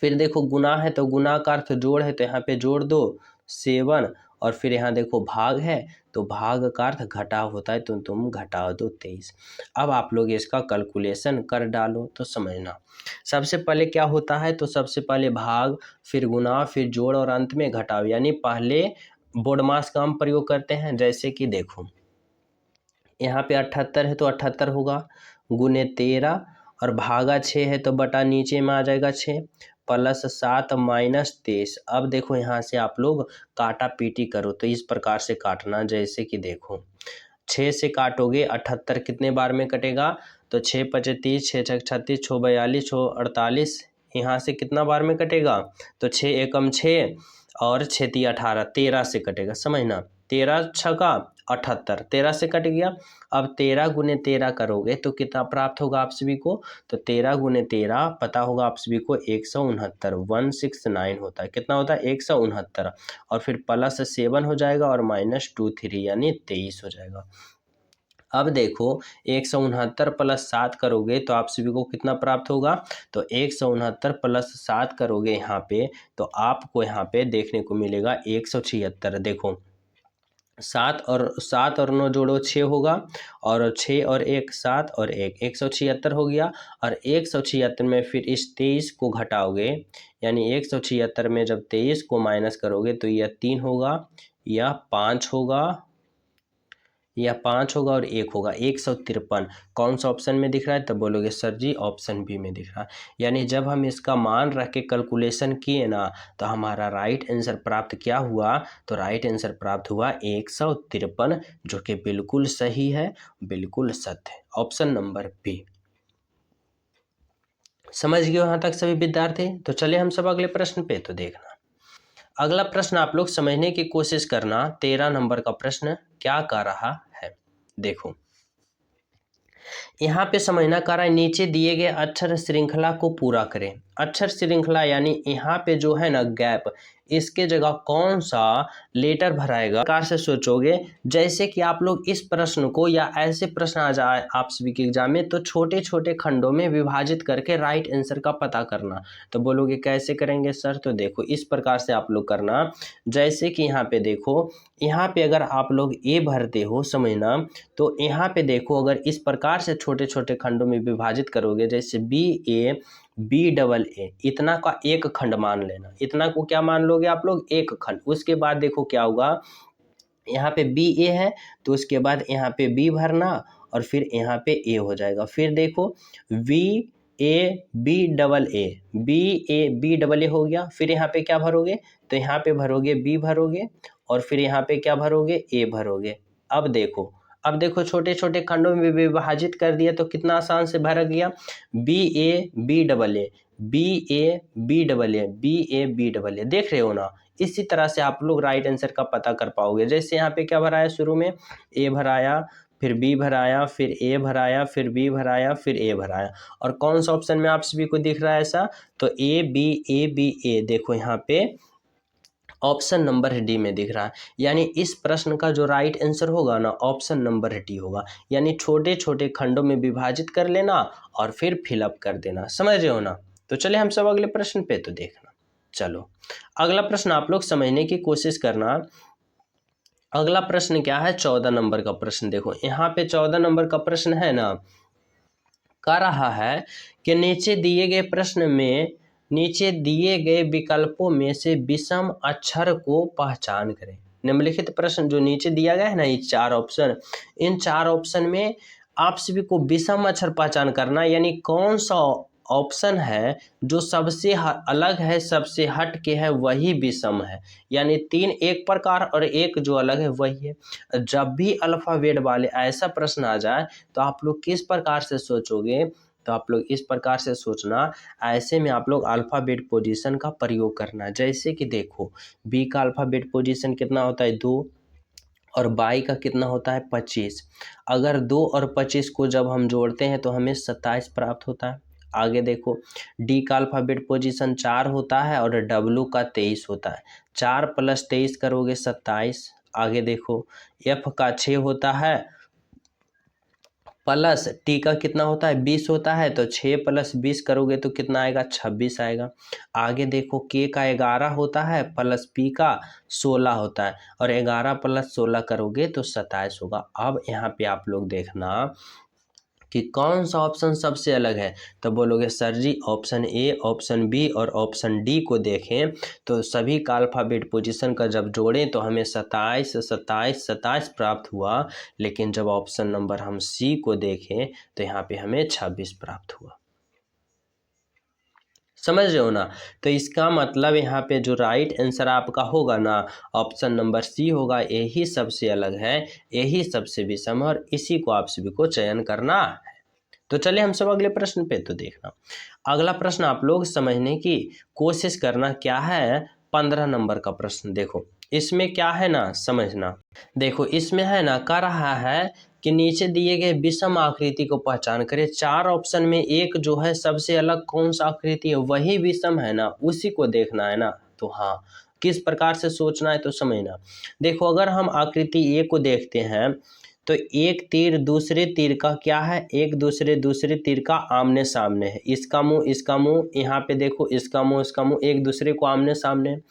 फिर देखो गुना है तो गुना का अर्थ जोड़ है तो यहाँ पे जोड़ दो 7। और फिर यहाँ देखो भाग है तो भाग का अर्थ घटाव होता है तो तुम घटाव दो 23। अब आप लोग इसका कैलकुलेशन कर डालो तो समझना। सबसे पहले क्या होता है, तो सबसे पहले भाग, फिर गुना, फिर जोड़ और अंत में घटाव, यानी पहले बोडमास का हम प्रयोग करते हैं। जैसे कि देखो यहाँ पे 78 है तो 78 होगा गुने 13 और भागा 6 है तो बटा नीचे में आ जाएगा 6 प्लस 7 माइनस 23। अब देखो यहाँ से आप लोग काटा पीटी करो तो इस प्रकार से काटना। जैसे कि देखो 6 से काटोगे 78 कितने बार में कटेगा, तो 6 पचे 30, 6 छक 36, 6 42, 6 48। यहाँ से कितना बार में कटेगा, तो 6 एकम 6 और 6 ती 18, 13 से कटेगा, समझना। 13 छका 78, 13 से कट गया। अब 13 गुने 13 करोगे तो कितना प्राप्त होगा आप सभी को, तो 13 गुने 13 पता होगा आप सभी को 169, 169 होता है। कितना होता है 169 और फिर प्लस 7 हो जाएगा और माइनस 23 यानी 23 हो जाएगा। अब देखो 169 प्लस 7 करोगे तो आप सभी को कितना प्राप्त होगा, तो 169 प्लस 7 करोगे यहाँ पे तो आपको यहाँ पे देखने को मिलेगा 176। देखो 7 और 9 जोड़ो 6 होगा और 6 और 1 7 और 1 176 हो गया। और 176 में फिर इस 23 को घटाओगे, यानी 176 में जब 23 को माइनस करोगे तो यह 3 होगा, यह 5 होगा, यह 5 होगा और 1 होगा 153। कौन सा ऑप्शन में दिख रहा है, तब बोलोगे सर जी ऑप्शन बी में दिख रहा है। यानी जब हम इसका मान रख के कैलकुलेशन किए ना तो हमारा राइट आंसर प्राप्त क्या हुआ, तो राइट आंसर प्राप्त हुआ 153, जो कि बिल्कुल सही है, बिल्कुल सत्य है, ऑप्शन नंबर बी। समझ गए यहाँ तक सभी विद्यार्थी। तो चलिए हम सब अगले प्रश्न पे तो देखना। अगला प्रश्न आप लोग समझने की कोशिश करना। 13 नंबर का प्रश्न क्या कह रहा है, देखो यहाँ पे समझना कह रहा है नीचे दिए गए अक्षर श्रृंखला को पूरा करें। अक्षर श्रृंखला यानी यहाँ पे जो है ना गैप, इसके जगह कौन सा लेटर भराएगा, प्रकार से सोचोगे। जैसे कि आप लोग इस प्रश्न को या ऐसे प्रश्न आ जाए आप सभी के एग्जाम में तो छोटे छोटे खंडों में विभाजित करके राइट आंसर का पता करना। तो बोलोगे कैसे करेंगे सर, तो देखो इस प्रकार से आप लोग करना। जैसे कि यहाँ पे देखो, यहाँ पे अगर आप लोग ए भरते हो समझना, तो यहाँ पे देखो अगर इस प्रकार से छोटे छोटे खंडों में विभाजित करोगे, जैसे BA इतना का एक खंड मान लेना, इतना को क्या मान लोगे आप लोग, एक खंड। उसके बाद देखो क्या होगा, यहाँ पे BA है तो उसके बाद यहाँ पे B भरना और फिर यहाँ पे A हो जाएगा। फिर देखो BA हो गया। फिर यहाँ पे क्या भरोगे, तो यहाँ पे भरोगे B भरोगे और फिर यहाँ पे क्या भरोगे, A भरोगे। अब देखो छोटे छोटे खंडों में विभाजित कर दिया तो कितना आसान से भर गया, BA देख रहे हो ना। इसी तरह से आप लोग राइट आंसर का पता कर पाओगे। जैसे यहाँ पे क्या भराया, शुरू में A भराया, फिर B भराया, फिर A भराया, फिर B भराया, फिर A भराया। और कौन सा ऑप्शन में आप सभी को दिख रहा है ऐसा, तो A। देखो यहाँ पे ऑप्शन नंबर डी में दिख रहा है। यानी इस प्रश्न का जो राइट आंसर होगा ना ऑप्शन नंबर डी होगा। यानी छोटे छोटे खंडों में विभाजित कर लेना और फिर फिलअप कर देना, समझ रहे हो ना। तो चलिए हम सब अगले प्रश्न पे तो देखना। चलो अगला प्रश्न आप लोग समझने की कोशिश करना। अगला प्रश्न क्या है, 14 नंबर का प्रश्न। देखो यहाँ पे 14 नंबर का प्रश्न है ना, कह रहा है कि नीचे दिए गए विकल्पों में से विषम अक्षर को पहचान करें। निम्नलिखित प्रश्न जो नीचे दिया गया है ना, ये 4 ऑप्शन, इन 4 ऑप्शन में आप सभी को विषम अक्षर पहचान करना। यानी कौन सा ऑप्शन है जो सबसे अलग है, सबसे हट के है, वही विषम है। यानी 3 एक प्रकार और एक जो अलग है वही है। जब भी अल्फाबेट वाले ऐसा प्रश्न आ जाए तो आप लोग किस प्रकार से सोचोगे, तो आप लोग इस प्रकार से सोचना। ऐसे में आप लोग अल्फाबेट पोजीशन का प्रयोग करना। जैसे कि देखो बी का अल्फाबेट पोजीशन कितना होता है 2 और बाई का कितना होता है 25। अगर 2 और 25 को जब हम जोड़ते हैं तो हमें 27 प्राप्त होता है। आगे देखो डी का अल्फ़ाबेट पोजीशन 4 होता है और डब्लू का 23 होता है। 4 + 23 करोगे 27। आगे देखो एफ का 6 होता है प्लस टी का कितना होता है 20 होता है, तो 6 + 20 करोगे तो कितना आएगा 26 आएगा। आगे देखो के का 11 होता है प्लस पी का 16 होता है और 11 + 16 करोगे तो 27 होगा। अब यहाँ पे आप लोग देखना कि कौन सा ऑप्शन सबसे अलग है, तो बोलोगे सर जी ऑप्शन ए, ऑप्शन बी और ऑप्शन डी को देखें तो सभी का अल्फ़ाबेट पोजीशन का जब जोड़ें तो हमें 27 27 27 प्राप्त हुआ, लेकिन जब ऑप्शन नंबर हम सी को देखें तो यहाँ पे हमें 26 प्राप्त हुआ। समझ रहे हो ना। तो इसका मतलब यहाँ पे जो राइट आंसर आपका होगा ना ऑप्शन नंबर सी होगा। यही सबसे अलग है, यही सबसे विषम है और इसी को आप सभी को चयन करना है। तो चलिए हम सब अगले प्रश्न पे तो देखना। अगला प्रश्न आप लोग समझने की कोशिश करना क्या है। 15 नंबर का प्रश्न देखो, इसमें क्या है ना समझना। देखो इसमें है ना कह रहा है कि नीचे दिए गए विषम आकृति को पहचान करें। 4 ऑप्शन में एक जो है सबसे अलग कौन सा आकृति है, वही विषम है ना, उसी को देखना है ना। तो हाँ किस प्रकार से सोचना है तो समझना। देखो अगर हम आकृति ए को देखते हैं तो एक तीर दूसरे तीर का क्या है, एक दूसरे तीर का आमने सामने है। इसका मुंह यहाँ पे देखो, इसका मुंह एक दूसरे को आमने सामने है।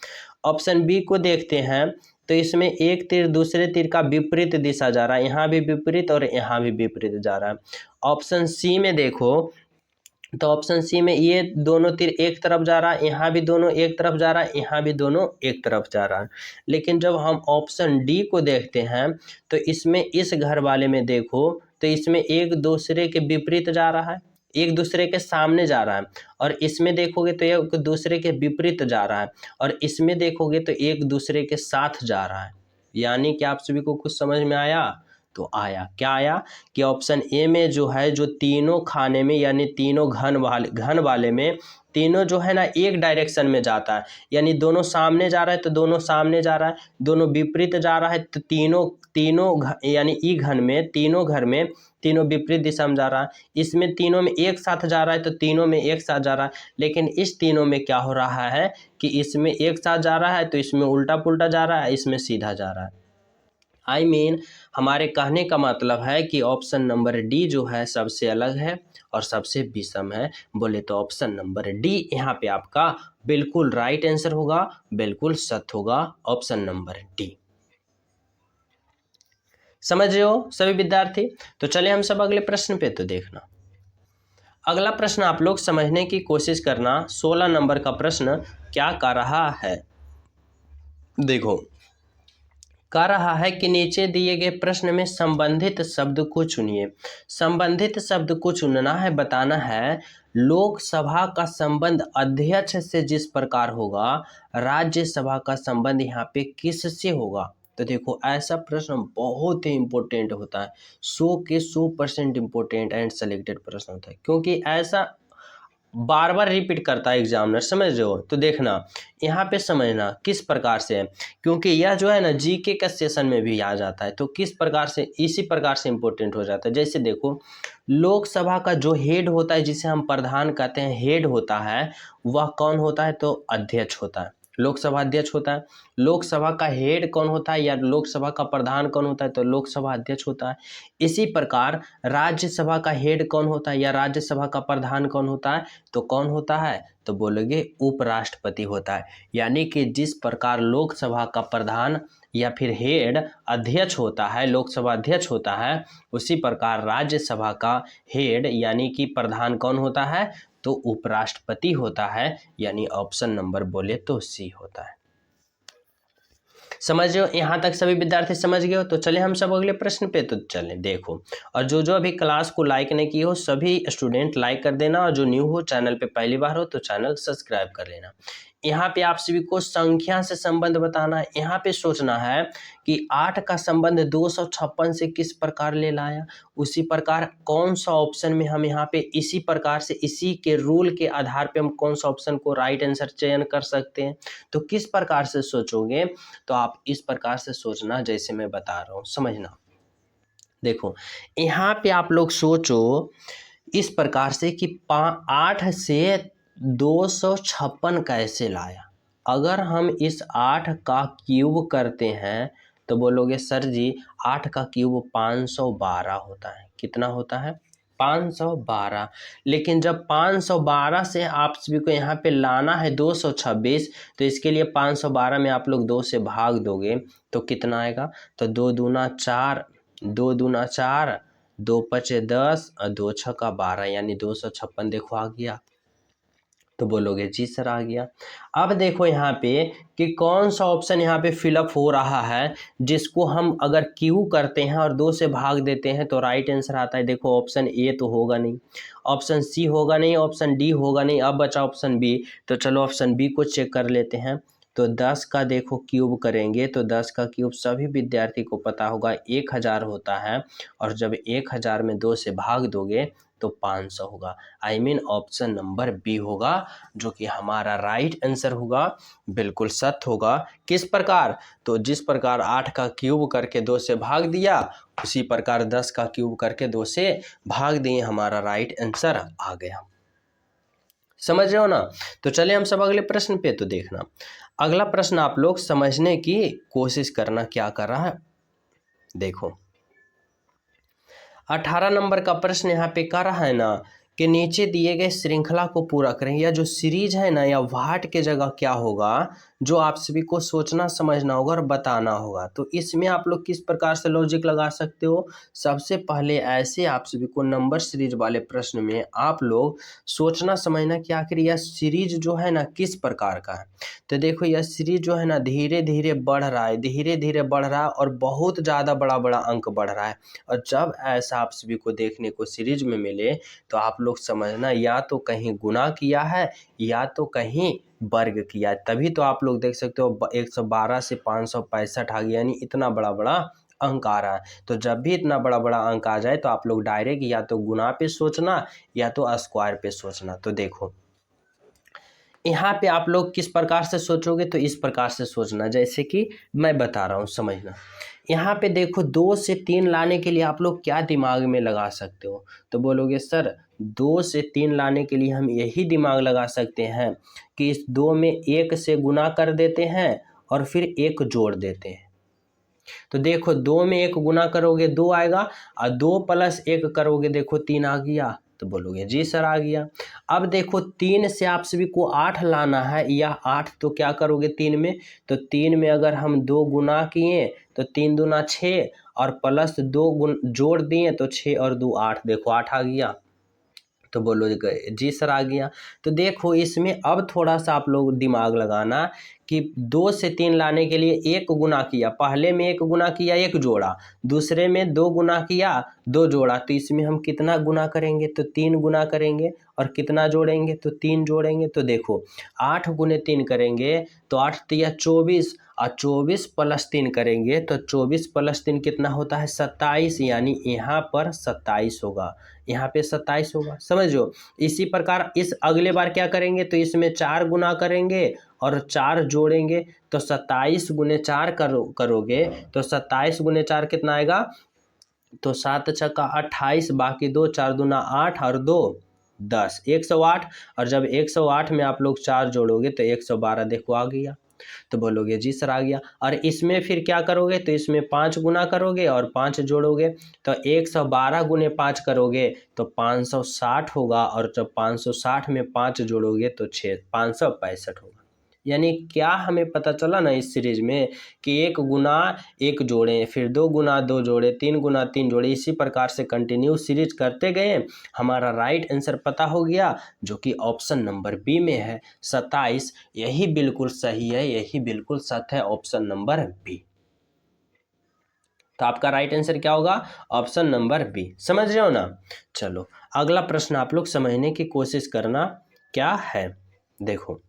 ऑप्शन बी को देखते हैं तो इसमें एक तीर दूसरे तीर का विपरीत दिशा जा रहा है, यहाँ भी विपरीत और यहाँ भी विपरीत जा रहा है। ऑप्शन सी में देखो तो ऑप्शन सी में ये दोनों तीर एक तरफ जा रहा है, यहाँ भी दोनों एक तरफ जा रहा है, यहाँ भी दोनों एक तरफ जा रहा है। लेकिन जब हम ऑप्शन डी को देखते हैं तो इसमें इस घर वाले में देखो तो इसमें एक दूसरे के विपरीत जा रहा है, एक दूसरे के सामने जा रहा है। और इसमें देखोगे तो एक दूसरे के विपरीत जा रहा है और इसमें देखोगे तो एक दूसरे के साथ जा रहा है। यानी कि आप सभी को कुछ समझ में आया। तो आया क्या आया कि ऑप्शन ए में जो है जो तीनों खाने में यानी तीनों घन वाले में तीनों जो है ना एक डायरेक्शन में जाता है, यानी दोनों सामने जा रहा है तो दोनों सामने जा रहा है, दोनों विपरीत जा रहा है तो यानी ई घन में तीनों घर में तीनों विपरीत दिशा में जा रहा है। इसमें तीनों में एक साथ जा रहा है तो तीनों में एक साथ जा रहा है। लेकिन इस तीनों में क्या हो रहा है कि इसमें एक साथ जा रहा है तो इसमें उल्टा पुल्टा जा रहा है, इसमें सीधा जा रहा है। हमारे कहने का मतलब है कि ऑप्शन नंबर डी जो है सबसे अलग है और सबसे विषम है। बोले तो ऑप्शन नंबर डी यहाँ पे आपका बिल्कुल राइट आंसर होगा, बिल्कुल सत्य होगा ऑप्शन नंबर डी। समझ रहे हो सभी विद्यार्थी। तो चलिए हम सब अगले प्रश्न पे तो देखना। अगला प्रश्न आप लोग समझने की कोशिश करना। 16 नंबर का प्रश्न क्या कह रहा है, देखो कह रहा है कि नीचे दिए गए प्रश्न में संबंधित शब्द को चुनिए। संबंधित शब्द को चुनना है, बताना है लोकसभा का संबंध अध्यक्ष से जिस प्रकार होगा राज्यसभा का संबंध यहाँ पे किससे होगा। तो देखो ऐसा प्रश्न बहुत ही इंपॉर्टेंट होता है, 100 के 100% इंपॉर्टेंट एंड सेलेक्टेड प्रश्न होता है, क्योंकि ऐसा बार बार रिपीट करता है एग्जामिनर। समझ रहे हो। तो देखना यहाँ पे समझना किस प्रकार से है, क्योंकि यह जो है ना जीके का सेशन में भी आ जाता है। तो किस प्रकार से, इसी प्रकार से इंपॉर्टेंट हो जाता है। जैसे देखो लोकसभा का जो हेड होता है, जिसे हम प्रधान कहते हैं, हेड होता है, वह कौन होता है तो अध्यक्ष होता है, लोकसभा अध्यक्ष होता है। लोकसभा का हेड कौन होता है या लोकसभा का प्रधान कौन होता है तो लोकसभा अध्यक्ष होता है। इसी प्रकार राज्यसभा का हेड कौन होता है या राज्यसभा का प्रधान कौन होता है तो कौन होता है तो बोलोगे उपराष्ट्रपति होता है। यानी कि जिस प्रकार लोकसभा का प्रधान या फिर हेड अध्यक्ष होता है, लोकसभा अध्यक्ष होता है, उसी प्रकार राज्यसभा का हेड यानी कि प्रधान कौन होता है तो उपराष्ट्रपति होता है। यानी ऑप्शन नंबर बोले तो सी होता है। समझ रहे हो। यहाँ तक सभी विद्यार्थी समझ गए हो। तो चले हम सब अगले प्रश्न पे तो चलें। देखो और जो जो अभी क्लास को लाइक नहीं की हो सभी स्टूडेंट लाइक कर देना, और जो न्यू हो चैनल पे पहली बार हो तो चैनल सब्सक्राइब कर लेना। यहाँ पे आप सभी को संख्या से संबंध बताना है। यहाँ पे सोचना है कि 8 का संबंध 256 से किस प्रकार ले लाया, उसी प्रकार कौन सा ऑप्शन में हम यहाँ पे इसी प्रकार से इसी के रूल के आधार पे हम कौन सा ऑप्शन को राइट आंसर चयन कर सकते हैं। तो किस प्रकार से सोचोगे तो आप इस प्रकार से सोचना जैसे मैं बता रहा हूँ, समझना। देखो यहाँ पे आप लोग सोचो इस प्रकार से कि 8 से 256 कैसे लाया। अगर हम इस 8 का क्यूब करते हैं तो बोलोगे सर जी 8 का क्यूब 512 होता है। कितना होता है? 512। लेकिन जब 512 से आप सभी को यहाँ पे लाना है 226, तो इसके लिए 512 में आप लोग 2 से भाग दोगे तो कितना आएगा? तो 2 दूना 4, 2 दूना 4, 2 पचे 10 और 2 छक्का 12, यानी 256 देखो आ गया। तो बोलोगे जी सर आ गया। अब देखो यहाँ पे कि कौन सा ऑप्शन यहाँ पे फिलअप हो रहा है, जिसको हम अगर क्यू करते हैं और 2 से भाग देते हैं तो राइट आंसर आता है। देखो ऑप्शन ए तो होगा नहीं, ऑप्शन सी होगा नहीं, ऑप्शन डी होगा नहीं, अब बचा ऑप्शन बी। तो चलो ऑप्शन बी को चेक कर लेते हैं। तो 10 का देखो क्यूब करेंगे तो 10 का क्यूब सभी विद्यार्थी को पता होगा 1000 होता है, और जब 1000 में 2 से भाग दोगे तो 500 होगा। I mean option number B होगा जो कि हमारा राइट आंसर होगा, बिल्कुल सत्य होगा। किस प्रकार? तो जिस प्रकार 8 का क्यूब करके 2 से भाग दिया, उसी प्रकार 10 का क्यूब करके 2 से भाग दिए, हमारा राइट आंसर आ गया। समझ रहे हो ना? तो चले हम सब अगले प्रश्न पे। तो देखना अगला प्रश्न आप लोग समझने की कोशिश करना क्या कर रहा है। देखो 18 नंबर का प्रश्न यहाँ पे कह रहा है ना कि नीचे दिए गए श्रृंखला को पूरा करें। या जो सीरीज है ना, या व्हाट के जगह क्या होगा, जो आप सभी को सोचना समझना होगा और बताना होगा। तो इसमें आप लोग किस प्रकार से लॉजिक लगा सकते हो? सबसे पहले ऐसे आप सभी को नंबर सीरीज वाले प्रश्न में आप लोग सोचना समझना कि आखिर यह सीरीज जो है ना किस प्रकार का है। तो देखो यह सीरीज जो है ना धीरे धीरे बढ़ रहा है, धीरे धीरे बढ़ रहा है और बहुत ज़्यादा बड़ा बड़ा अंक बढ़ रहा है। और जब ऐसा आप सभी को देखने को सीरीज में मिले तो आप लोग समझना या तो कहीं गुना किया है या तो कहीं वर्ग किया है। तभी तो आप लोग देख सकते हो 112 से 565 आ गया, यानी इतना बड़ा बड़ा अंक आ रहा है। तो जब भी इतना बड़ा बड़ा अंक आ जाए तो आप लोग डायरेक्ट या तो गुना पे सोचना या तो स्क्वायर पे सोचना। तो देखो यहाँ पे आप लोग किस प्रकार से सोचोगे, तो इस प्रकार से सोचना जैसे कि मैं बता रहा हूँ, समझना। यहाँ पे देखो 2 से 3 लाने के लिए आप लोग क्या दिमाग में लगा सकते हो? तो बोलोगे सर 2 से 3 लाने के लिए हम यही दिमाग लगा सकते हैं कि इस 2 में 1 से गुना कर देते हैं और फिर 1 जोड़ देते हैं। तो देखो 2 में 1 गुना करोगे 2 आएगा, और 2 प्लस 1 करोगे देखो 3 आ गया। तो बोलोगे जी सर आ गया। अब देखो 3 से आप सभी को 8 लाना है, या 8 तो क्या करोगे 3 में? तो 3 में अगर हम 2 गुना किए तो 3 दूना 6, और प्लस 2 जोड़ दिए तो 6 और 2 8, देखो 8 आ गया। तो बोलो जी सर आ गया। तो देखो इसमें अब थोड़ा सा आप लोग दिमाग लगाना कि 2 से 3 लाने के लिए 1 गुना किया, पहले में 1 गुना किया 1 जोड़ा, दूसरे में 2 गुना किया 2 जोड़ा, तो इसमें हम कितना गुना करेंगे? तो 3 गुना करेंगे, और कितना जोड़ेंगे? तो 3 जोड़ेंगे। तो देखो 8 गुने 3 करेंगे तो 8 तिया 24, और 24 प्लस 3 करेंगे तो 24 प्लस 3 कितना होता है? 27, यानी यहाँ पर 27 होगा, यहाँ पे 27 होगा। समझो इसी प्रकार इस अगले बार क्या करेंगे, तो इसमें 4 गुना करेंगे और 4 जोड़ेंगे, तो 27 गुने 4 करोगे तो 27 गुने 4 कितना आएगा? तो 7 छक्का 28, बाकी 2, 4 दूना 8 और 2 10, 108। और जब 108 में आप लोग 4 जोड़ोगे तो 112 देखो आ गया। तो बोलोगे जी सर आ गया। और इसमें फिर क्या करोगे, तो इसमें 5 गुना करोगे और 5 जोड़ोगे, तो 112 गुने 5 करोगे तो 560 होगा, और जब 560 में 5 जोड़ोगे तो 565 होगा। यानी क्या हमें पता चला ना इस सीरीज में कि 1 गुना 1 जोड़े, फिर 2 गुना 2 जोड़े, 3 गुना 3 जोड़े, इसी प्रकार से कंटिन्यू सीरीज करते गए। हमारा राइट आंसर पता हो गया जो कि ऑप्शन नंबर बी में है 27। यही बिल्कुल सही है, यही बिल्कुल सत्य है, ऑप्शन नंबर बी। तो आपका राइट आंसर क्या होगा? Option number B. समझ रहे हो ना? चलो अगला प्रश्न आप लोग समझने की कोशिश करना क्या है। देखो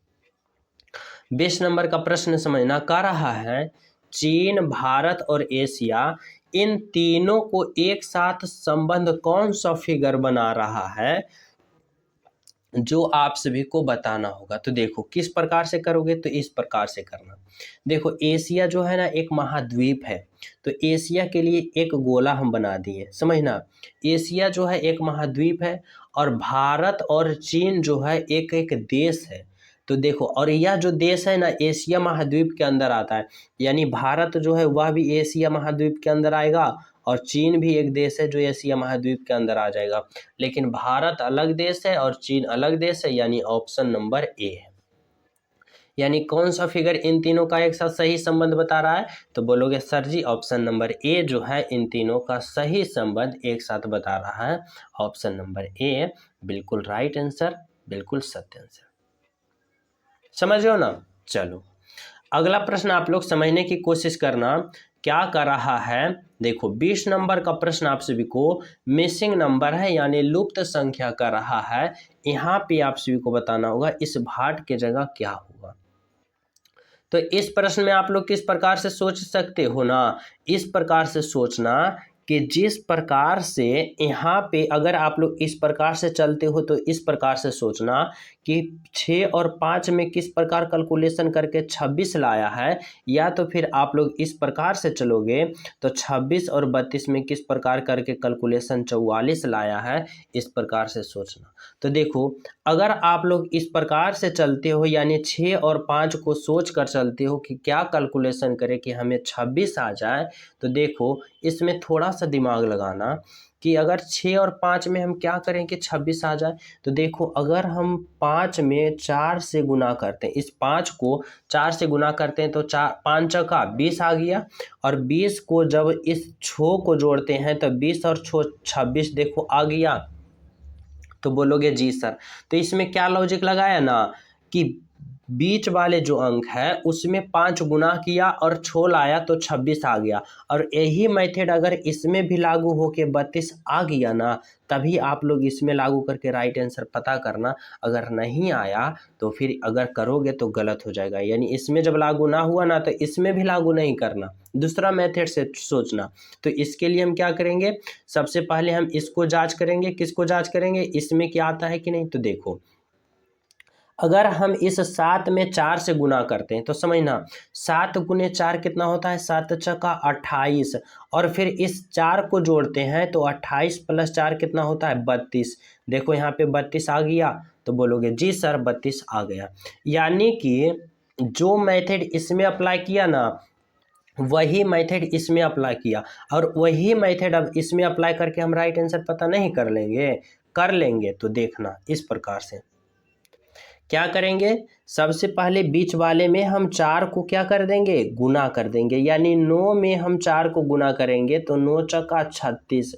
20 नंबर का प्रश्न समझना कह रहा है चीन, भारत और एशिया, इन तीनों को एक साथ संबंध कौन सा फिगर बना रहा है जो आप सभी को बताना होगा। तो देखो किस प्रकार से करोगे, तो इस प्रकार से करना। देखो एशिया जो है ना एक महाद्वीप है, तो एशिया के लिए एक गोला हम बना दिए, समझना। एशिया जो है एक महाद्वीप है और भारत और चीन जो है एक एक देश है। तो देखो और यह जो देश है ना एशिया महाद्वीप के अंदर आता है, यानी भारत जो है वह भी एशिया महाद्वीप के अंदर आएगा और चीन भी एक देश है जो एशिया महाद्वीप के अंदर आ जाएगा। लेकिन भारत अलग देश है और चीन अलग देश है, यानी ऑप्शन नंबर ए है। यानी कौन सा फिगर इन तीनों का एक साथ सही संबंध बता रहा है, तो बोलोगे सर जी ऑप्शन नंबर ए जो है इन तीनों का सही संबंध एक साथ बता रहा है। ऑप्शन नंबर ए बिल्कुल राइट आंसर, बिल्कुल सत्य आंसर। समझ रहे हो ना। चलो अगला प्रश्न आप लोग समझने की कोशिश करना क्या कर रहा है। देखो 20 नंबर का प्रश्न आप सभी को मिसिंग नंबर है यानी लुप्त संख्या कर रहा है। यहाँ पे आप सभी को बताना होगा इस भाट के जगह क्या होगा। तो इस प्रश्न में आप लोग किस प्रकार से सोच सकते हो ना, इस प्रकार से सोचना कि जिस प्रकार से यहाँ पे अगर आप लोग इस प्रकार से चलते हो तो इस प्रकार से सोचना कि 6 और 5 में किस प्रकार कैलकुलेशन करके 26 लाया है, या तो फिर आप लोग इस प्रकार से चलोगे तो 26 और 32 में किस प्रकार करके कैलकुलेशन 44 लाया है, इस प्रकार से सोचना। तो देखो अगर आप लोग इस प्रकार से चलते हो यानी 6 और 5 को सोच कर चलते हो कि क्या कैलकुलेशन करें कि हमें 26 आ जाए, तो देखो इसमें थोड़ा सा दिमाग लगाना कि अगर 6 और 5 में हम क्या करें कि 26 आ जाए। तो देखो अगर हम 5 में 4 से गुना करते हैं, इस 5 को 4 से गुना करते हैं तो 5 चौका 20 आ गया, और 20 को जब इस 6 को जोड़ते हैं तो 20 और 6 26 देखो आ गया। तो बोलोगे जी सर, तो इसमें क्या लॉजिक लगाया ना कि बीच वाले जो अंक है उसमें 5 गुना किया और 6 लाया तो 26 आ गया, और यही मेथड अगर इसमें भी लागू होके 32 आ गया ना, तभी आप लोग इसमें लागू करके राइट आंसर पता करना। अगर नहीं आया तो फिर अगर करोगे तो गलत हो जाएगा, यानी इसमें जब लागू ना हुआ ना तो इसमें भी लागू नहीं करना, दूसरा मेथड से सोचना। तो इसके लिए हम क्या करेंगे, सबसे पहले हम इसको जांच करेंगे। किसको जांच करेंगे, इसमें क्या आता है कि नहीं। तो देखो अगर हम इस 7 में 4 से गुना करते हैं तो समझना 7 गुने 4 कितना होता है, 7 चौका 28, और फिर इस 4 को जोड़ते हैं तो 28 प्लस 4 कितना होता है 32। देखो यहाँ पे 32 आ गया, तो बोलोगे जी सर 32 आ गया। यानी कि जो मेथड इसमें अप्लाई किया ना वही मेथड इसमें अप्लाई किया, और वही मेथड अब इसमें अप्लाई करके हम राइट आंसर पता नहीं कर लेंगे, कर लेंगे। तो देखना इस प्रकार से क्या करेंगे, सबसे पहले बीच वाले में हम 4 को क्या कर देंगे, गुना कर देंगे, यानी 9 में हम 4 को गुना करेंगे तो 9 चौका 36।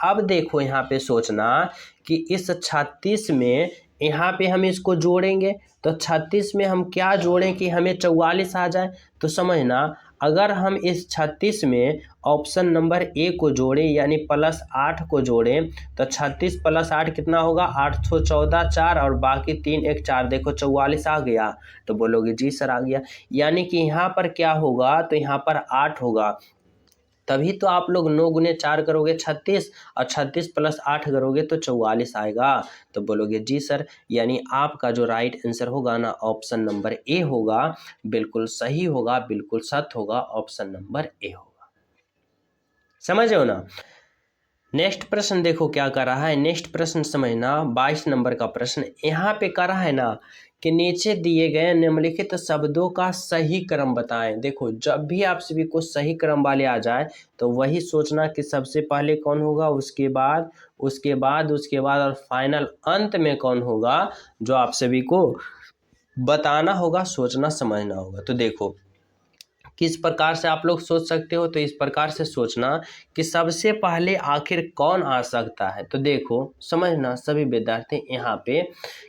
अब देखो यहाँ पे सोचना कि इस 36 में यहाँ पे हम इसको जोड़ेंगे तो 36 में हम क्या जोड़ें कि हमें 44 आ जाए। तो समझना अगर हम इस 36 में ऑप्शन नंबर ए को जोड़ें यानी +8 को जोड़ें तो 36 + 8 कितना होगा, 8 तो 14 4 और बाकी 3 1 4, देखो 44 आ गया। तो बोलोगे जी सर आ गया। यानी कि यहाँ पर क्या होगा, तो यहाँ पर 8 होगा, तभी तो आप लोग 9 गुने 4 करोगे 36, और 36 + 8 करोगे तो 44 आएगा। तो बोलोगे जी सर, यानी आपका जो राइट आंसर होगा ना ऑप्शन नंबर ए होगा, बिल्कुल सही होगा, बिल्कुल सत्य होगा, ऑप्शन नंबर ए होगा। समझ रहे हो ना। नेक्स्ट प्रश्न देखो क्या कर रहा है, नेक्स्ट प्रश्न समझना 22 नंबर का प्रश्न यहाँ पे कर रहा है ना कि नीचे दिए गए निम्नलिखित शब्दों का सही क्रम बताएं। देखो जब भी आप सभी को सही क्रम वाले आ जाए तो वही सोचना कि सबसे पहले कौन होगा, उसके बाद उसके बाद उसके बाद और फाइनल अंत में कौन होगा, जो आप सभी को बताना होगा, सोचना समझना होगा। तो देखो किस प्रकार से आप लोग सोच सकते हो, तो इस प्रकार से सोचना कि सबसे पहले आखिर कौन आ सकता है। तो देखो समझना सभी विद्यार्थी यहाँ पे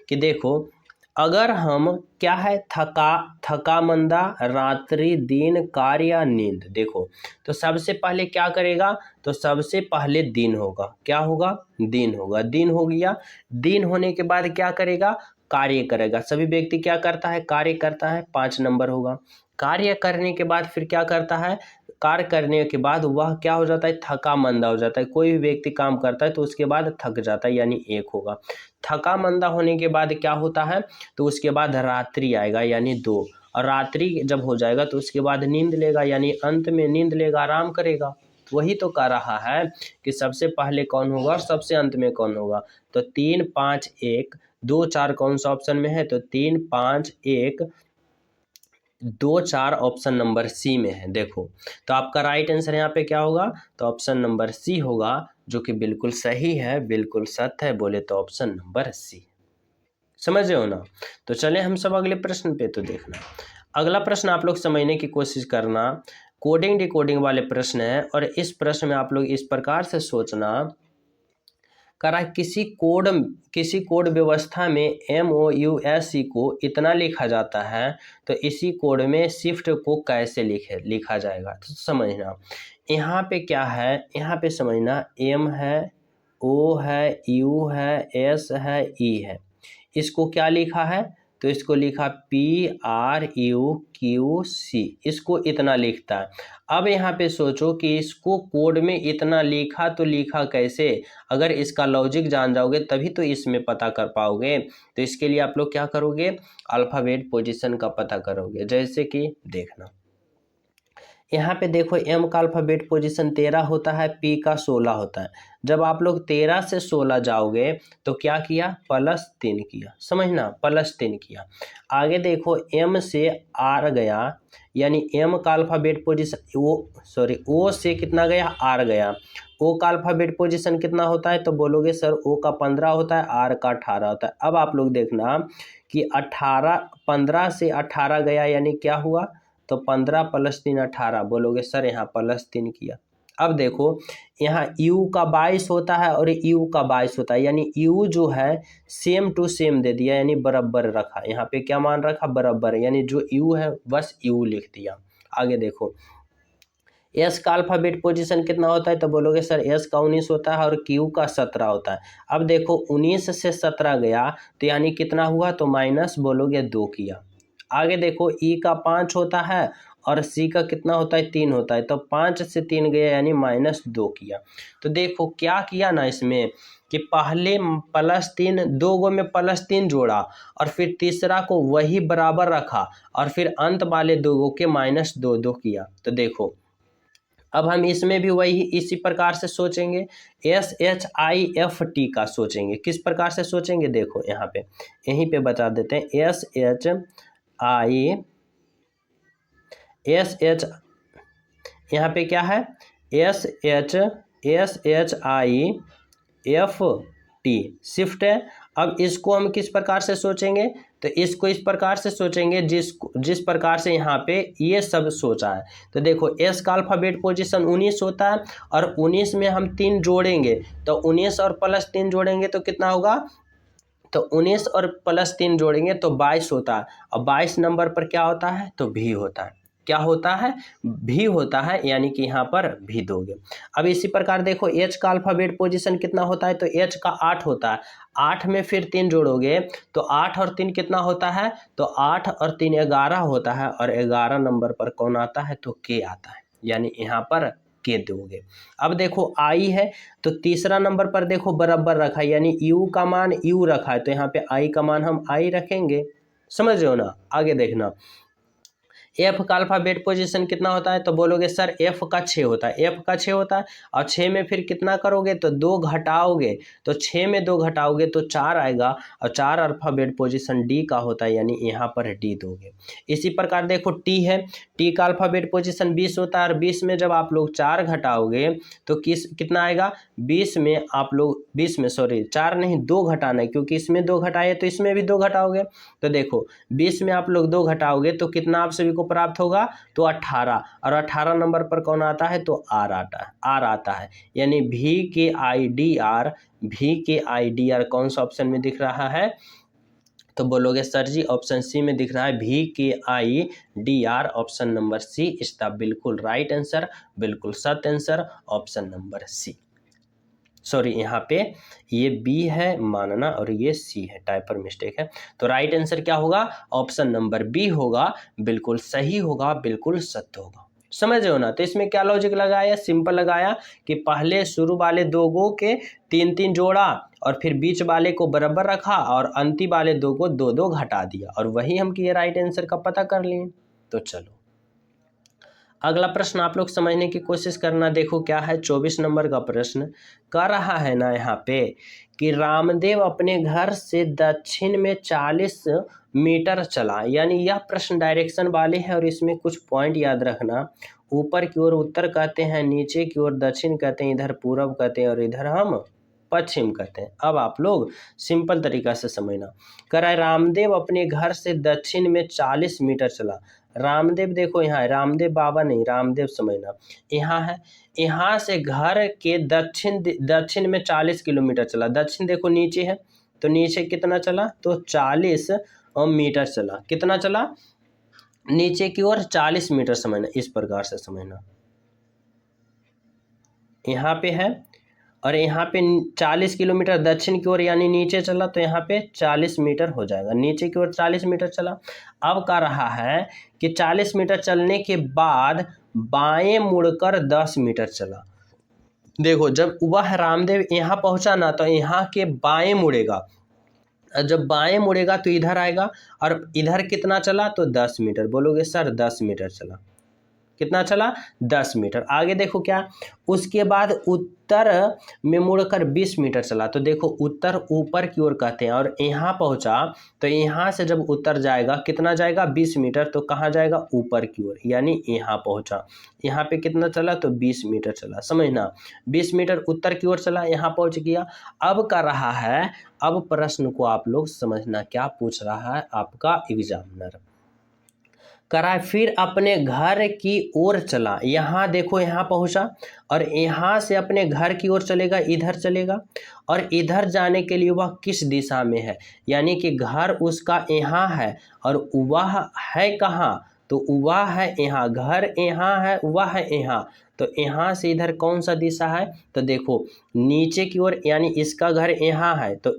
कि देखो अगर हम क्या है थकामंदा रात्रि दिन कार्य या नींद, देखो तो सबसे पहले क्या करेगा, तो सबसे पहले दिन होगा, क्या होगा, दिन होगा, दिन हो गया। दिन होने के बाद क्या करेगा, कार्य करेगा। सभी व्यक्ति क्या करता है, कार्य करता है, 5 नंबर होगा। कार्य करने के बाद फिर क्या करता है, कार्य करने के बाद वह क्या हो जाता है, थका मंदा हो जाता है। कोई भी व्यक्ति काम करता है तो उसके बाद थक जाता है, यानी 1 होगा। थका मंदा होने के बाद क्या होता है, तो उसके बाद रात्रि आएगा, यानी 2। और रात्रि जब हो जाएगा तो उसके बाद नींद लेगा, यानी अंत में नींद लेगा, आराम करेगा। वही तो कह रहा है कि सबसे पहले कौन होगा और सबसे अंत में कौन होगा। तो 3, 5, 1, 2, 4 कौन सा ऑप्शन में है, तो 3, 5, 1, 2, 4 ऑप्शन नंबर सी में है। देखो तो आपका राइट आंसर यहाँ पे क्या होगा, तो ऑप्शन नंबर सी होगा, जो कि बिल्कुल सही है, बिल्कुल सत्य है, बोले तो ऑप्शन नंबर सी। समझ रहे हो ना। तो चले हम सब अगले प्रश्न पे। तो देखना अगला प्रश्न आप लोग समझने की कोशिश करना, कोडिंग डिकोडिंग वाले प्रश्न है। और इस प्रश्न में आप लोग इस प्रकार से सोचना, करा किसी कोड व्यवस्था में MOUSE को इतना लिखा जाता है, तो इसी कोड में शिफ्ट को कैसे लिखा जाएगा। तो समझना यहाँ पे क्या है, यहाँ पे समझना M है, O है, U है, S है, E है। इसको क्या लिखा है, तो इसको लिखा PRUQC, इसको इतना लिखता है। अब यहाँ पे सोचो कि इसको कोड में इतना लिखा तो लिखा कैसे, अगर इसका लॉजिक जान जाओगे तभी तो इसमें पता कर पाओगे। तो इसके लिए आप लोग क्या करोगे, अल्फ़ाबेट पोजीशन का पता करोगे। जैसे कि देखना यहाँ पे देखो M का अल्फ़ाबेट पोजीशन 13 होता है, P का 16 होता है। जब आप लोग 13 से 16 जाओगे तो क्या किया, +3 किया। समझना, +3 किया। आगे देखो M से R गया, यानी M का अल्फ़ाबेट पोजीशन O से कितना गया, R गया। O का अल्फ़ाबेट पोजीशन कितना होता है, तो बोलोगे सर O का 15 होता है, R का 18 होता है। अब आप लोग देखना कि 15 से 18 गया, यानी क्या हुआ, तो 15 + 3 18। बोलोगे सर यहाँ +3 किया। अब देखो यहाँ U का 22 होता है और U का 22 होता है, यानी U जो है सेम टू सेम दे दिया, यानी बराबर रखा। यहाँ पे क्या मान रखा, बराबर, यानी जो U है बस U लिख दिया। आगे देखो S का अल्फ़ाबेट पोजीशन कितना होता है, तो बोलोगे सर S का 19 होता है और Q का 17 होता है। अब देखो 19 से 17 गया तो यानी कितना हुआ, तो माइनस बोलोगे 2 किया। आगे देखो E का 5 होता है और C का कितना होता है, 3 होता है। तो 5 से 3 गया, यानी -2 किया। तो देखो क्या किया ना इसमें कि पहले +3, 2 गो में +3 जोड़ा और फिर तीसरा को वही बराबर रखा और फिर अंत वाले 2 गो के -2 किया। तो देखो अब हम इसमें भी वही इसी प्रकार से सोचेंगे, SHIFT का सोचेंगे। किस प्रकार से सोचेंगे, देखो यहाँ पे यहीं पे बता देते हैं। SH यहाँ पे क्या है, SHIFT शिफ्ट है। अब इसको हम किस प्रकार से सोचेंगे, तो इसको इस प्रकार से सोचेंगे जिस प्रकार से यहाँ पे ये सब सोचा है। तो देखो S का अल्फ़ाबेट पोजीशन 19 होता है और 19 में हम 3 जोड़ेंगे, तो 19 और +3 जोड़ेंगे तो कितना होगा, तो 19 और +3 जोड़ेंगे तो 22 होता है। और 22 नंबर पर क्या होता है, तो भी होता है। क्या होता है, भी होता है, यानी कि यहाँ पर भी दोगे। अब इसी प्रकार देखो H का अल्फ़ाबेट पोजीशन कितना होता है, तो H का 8 होता है। 8 में फिर 3 जोड़ोगे तो 8 और 3 कितना होता है, तो 8 और 3 11 होता है। और 11 नंबर पर कौन आता है, तो K आता है, यानी यहाँ पर K दोगे। अब देखो I है, तो तीसरा नंबर पर देखो बराबर रखा है, यानी U का मान U रखा है, तो यहाँ पे I का मान हम I रखेंगे। समझ रहे हो ना। आगे देखना F का अल्फ़ाबेट पोजीशन कितना होता है, तो बोलोगे सर F का 6 होता है। F का 6 होता है और 6 में फिर कितना करोगे, तो 2 घटाओगे, तो 6 में 2 घटाओगे तो 4 आएगा। और 4 अल्फ़ाबेट पोजीशन D का होता है, यानी यहाँ पर D दोगे। इसी प्रकार देखो T है, T का अल्फ़ाबेट पोजीशन 20 होता है और 20 में जब आप लोग 4 घटाओगे तो कितना आएगा, 20 में आप लोग 20 में 4 नहीं 2 घटाना है, क्योंकि इसमें 2 घटाए तो इसमें भी 2 घटाओगे। तो देखो 20 में आप लोग 2 घटाओगे तो कितना आप सभी को प्राप्त होगा, तो 18। और 18 नंबर पर कौन आता है, तो R आता है, यानी VKIDR कौन सा ऑप्शन में दिख रहा है, तो बोलोगे सर जी ऑप्शन सी में दिख रहा है, VKIDR option number C is the बिल्कुल राइट आंसर, बिल्कुल सत्य आंसर, ऑप्शन नंबर सी। यहाँ पे ये B है मानना और ये C है, टाइपर मिस्टेक है। तो राइट आंसर क्या होगा, ऑप्शन नंबर B होगा, बिल्कुल सही होगा, बिल्कुल सत्य होगा। समझ रहे हो ना। तो इसमें क्या लॉजिक लगाया, सिंपल लगाया कि पहले शुरू वाले दो गो के 3-3 जोड़ा और फिर बीच वाले को बराबर रखा और अंतिम वाले दो को 2-2 घटा दिया और वही हम किए राइट आंसर का पता कर लिए। तो चलो अगला प्रश्न आप लोग समझने की कोशिश करना। देखो क्या है, 24 नंबर का प्रश्न कर रहा है ना यहाँ पे कि रामदेव अपने घर से दक्षिण में 40 मीटर चला। यानी यह प्रश्न डायरेक्शन वाले है और इसमें कुछ पॉइंट याद रखना। ऊपर की ओर उत्तर कहते हैं, नीचे की ओर दक्षिण कहते हैं, इधर पूरब कहते हैं और इधर हम पश्चिम कहते हैं। अब आप लोग सिंपल तरीका से समझना। कह रहा है रामदेव अपने घर से दक्षिण में 40 मीटर चला। रामदेव देखो यहाँ है, रामदेव बाबा नहीं, रामदेव समझना यहाँ है। यहाँ से घर के दक्षिण में 40 किलोमीटर चला। दक्षिण देखो नीचे है, तो नीचे कितना चला, तो 40 मीटर चला। कितना चला, नीचे की ओर 40 मीटर समझना, इस प्रकार से समझना। यहाँ पे है और यहाँ पे 40 किलोमीटर दक्षिण की ओर यानी नीचे चला, तो यहाँ पे 40 मीटर हो जाएगा। नीचे की ओर 40 मीटर चला। अब कह रहा है कि 40 मीटर चलने के बाद बाएं मुड़कर 10 मीटर चला। देखो जब वह रामदेव यहाँ पहुँचा ना, तो यहाँ के बाएं मुड़ेगा। जब बाएं मुड़ेगा तो इधर आएगा और इधर कितना चला, तो 10 मीटर। बोलोगे सर 10 मीटर चला। कितना चला, 10 मीटर। आगे देखो क्या, उसके बाद उत्तर में मुड़कर 20 मीटर चला। तो देखो उत्तर ऊपर की ओर कहते हैं और यहाँ पहुँचा, तो यहाँ से जब उत्तर जाएगा कितना जाएगा, 20 मीटर। तो कहाँ जाएगा, ऊपर की ओर, यानी यहाँ पहुँचा। यहाँ पे कितना चला, तो 20 मीटर चला। समझना, 20 मीटर उत्तर की ओर चला, यहाँ पहुँच गया। अब कर रहा है, अब प्रश्न को आप लोग समझना, क्या पूछ रहा है आपका एग्जामिनर। करा फिर अपने घर की ओर चला। यहाँ देखो यहाँ पहुँचा और यहाँ से अपने घर की ओर चलेगा, इधर चलेगा और इधर जाने के लिए वह किस दिशा में है, यानी कि घर उसका यहाँ है और वह है कहाँ, तो वह है यहाँ। घर यहाँ है, वह है यहाँ। तो यहाँ से इधर कौन सा दिशा है, तो देखो नीचे की ओर, यानी इसका घर यहाँ है तो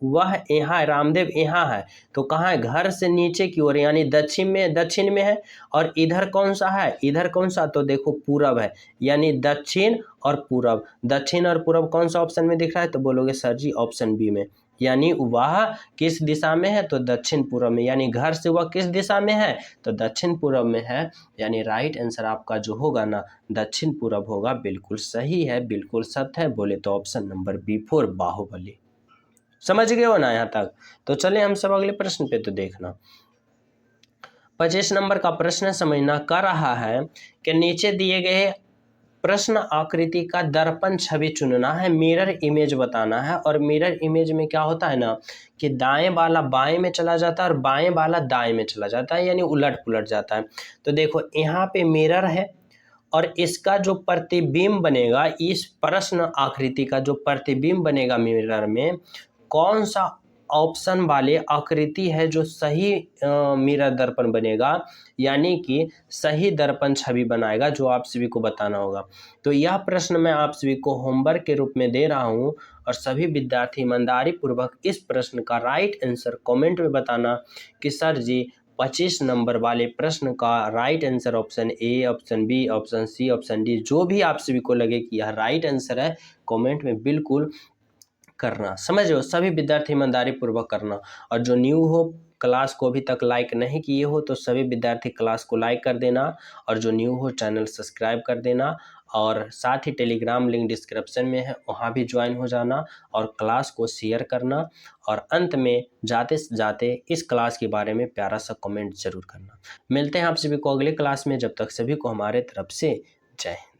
वह यहाँ, रामदेव यहाँ है। तो कहाँ है, घर से नीचे की ओर, यानी दक्षिण में है। और इधर कौन सा है, इधर कौन सा, तो देखो पूरब है, यानी दक्षिण और पूरब। दक्षिण और पूरब कौन सा ऑप्शन में दिख रहा है, तो बोलोगे सर जी ऑप्शन बी में। यानी वह किस दिशा में है, तो दक्षिण पूरब में। यानी घर से वह किस दिशा में है, तो दक्षिण पूरब में है। यानी राइट आंसर आपका जो होगा ना, दक्षिण पूरब होगा। बिल्कुल सही है, बिल्कुल सत्य है। बोले तो ऑप्शन नंबर बी4 बाहुबली। समझ गए हो ना यहाँ तक। तो चले हम सब अगले प्रश्न पे तो देखना। 25 नंबर का प्रश्न समझना। कर रहा है कि नीचे दिए गए प्रश्न आकृति का दर्पण छवि चुनना है, मिरर इमेज बताना है। और मिरर इमेज में क्या होता है ना कि दाएं वाला बाएं में चला जाता है और बाएं वाला दाएं में चला जाता है, यानी उलट पुलट जाता है। तो देखो यहाँ पे मिरर है और इसका जो प्रतिबिंब बनेगा, इस प्रश्न आकृति का जो प्रतिबिंब बनेगा मिरर में, कौन सा ऑप्शन वाले आकृति है जो सही मिरर दर्पण बनेगा, यानी कि सही दर्पण छवि बनाएगा, जो आप सभी को बताना होगा। तो यह प्रश्न मैं आप सभी को होमवर्क के रूप में दे रहा हूं और सभी विद्यार्थी ईमानदारी पूर्वक इस प्रश्न का राइट आंसर कमेंट में बताना कि सर जी 25 नंबर वाले प्रश्न का right answer option A, option B, option C, option D, जो भी आप सभी को लगे कि यह राइट आंसर है, कमेंट में बिल्कुल करना। समझो, सभी विद्यार्थी ईमानदारी पूर्वक करना। और जो न्यू हो, क्लास को अभी तक लाइक नहीं किए हो, तो सभी विद्यार्थी क्लास को लाइक कर देना और जो न्यू हो चैनल सब्सक्राइब कर देना। और साथ ही टेलीग्राम लिंक डिस्क्रिप्शन में है, वहाँ भी ज्वाइन हो जाना और क्लास को शेयर करना। और अंत में जाते जाते इस क्लास के बारे में प्यारा सा कमेंट जरूर करना। मिलते हैं आप सभी को अगले क्लास में, जब तक सभी को हमारे तरफ से जय हिंद।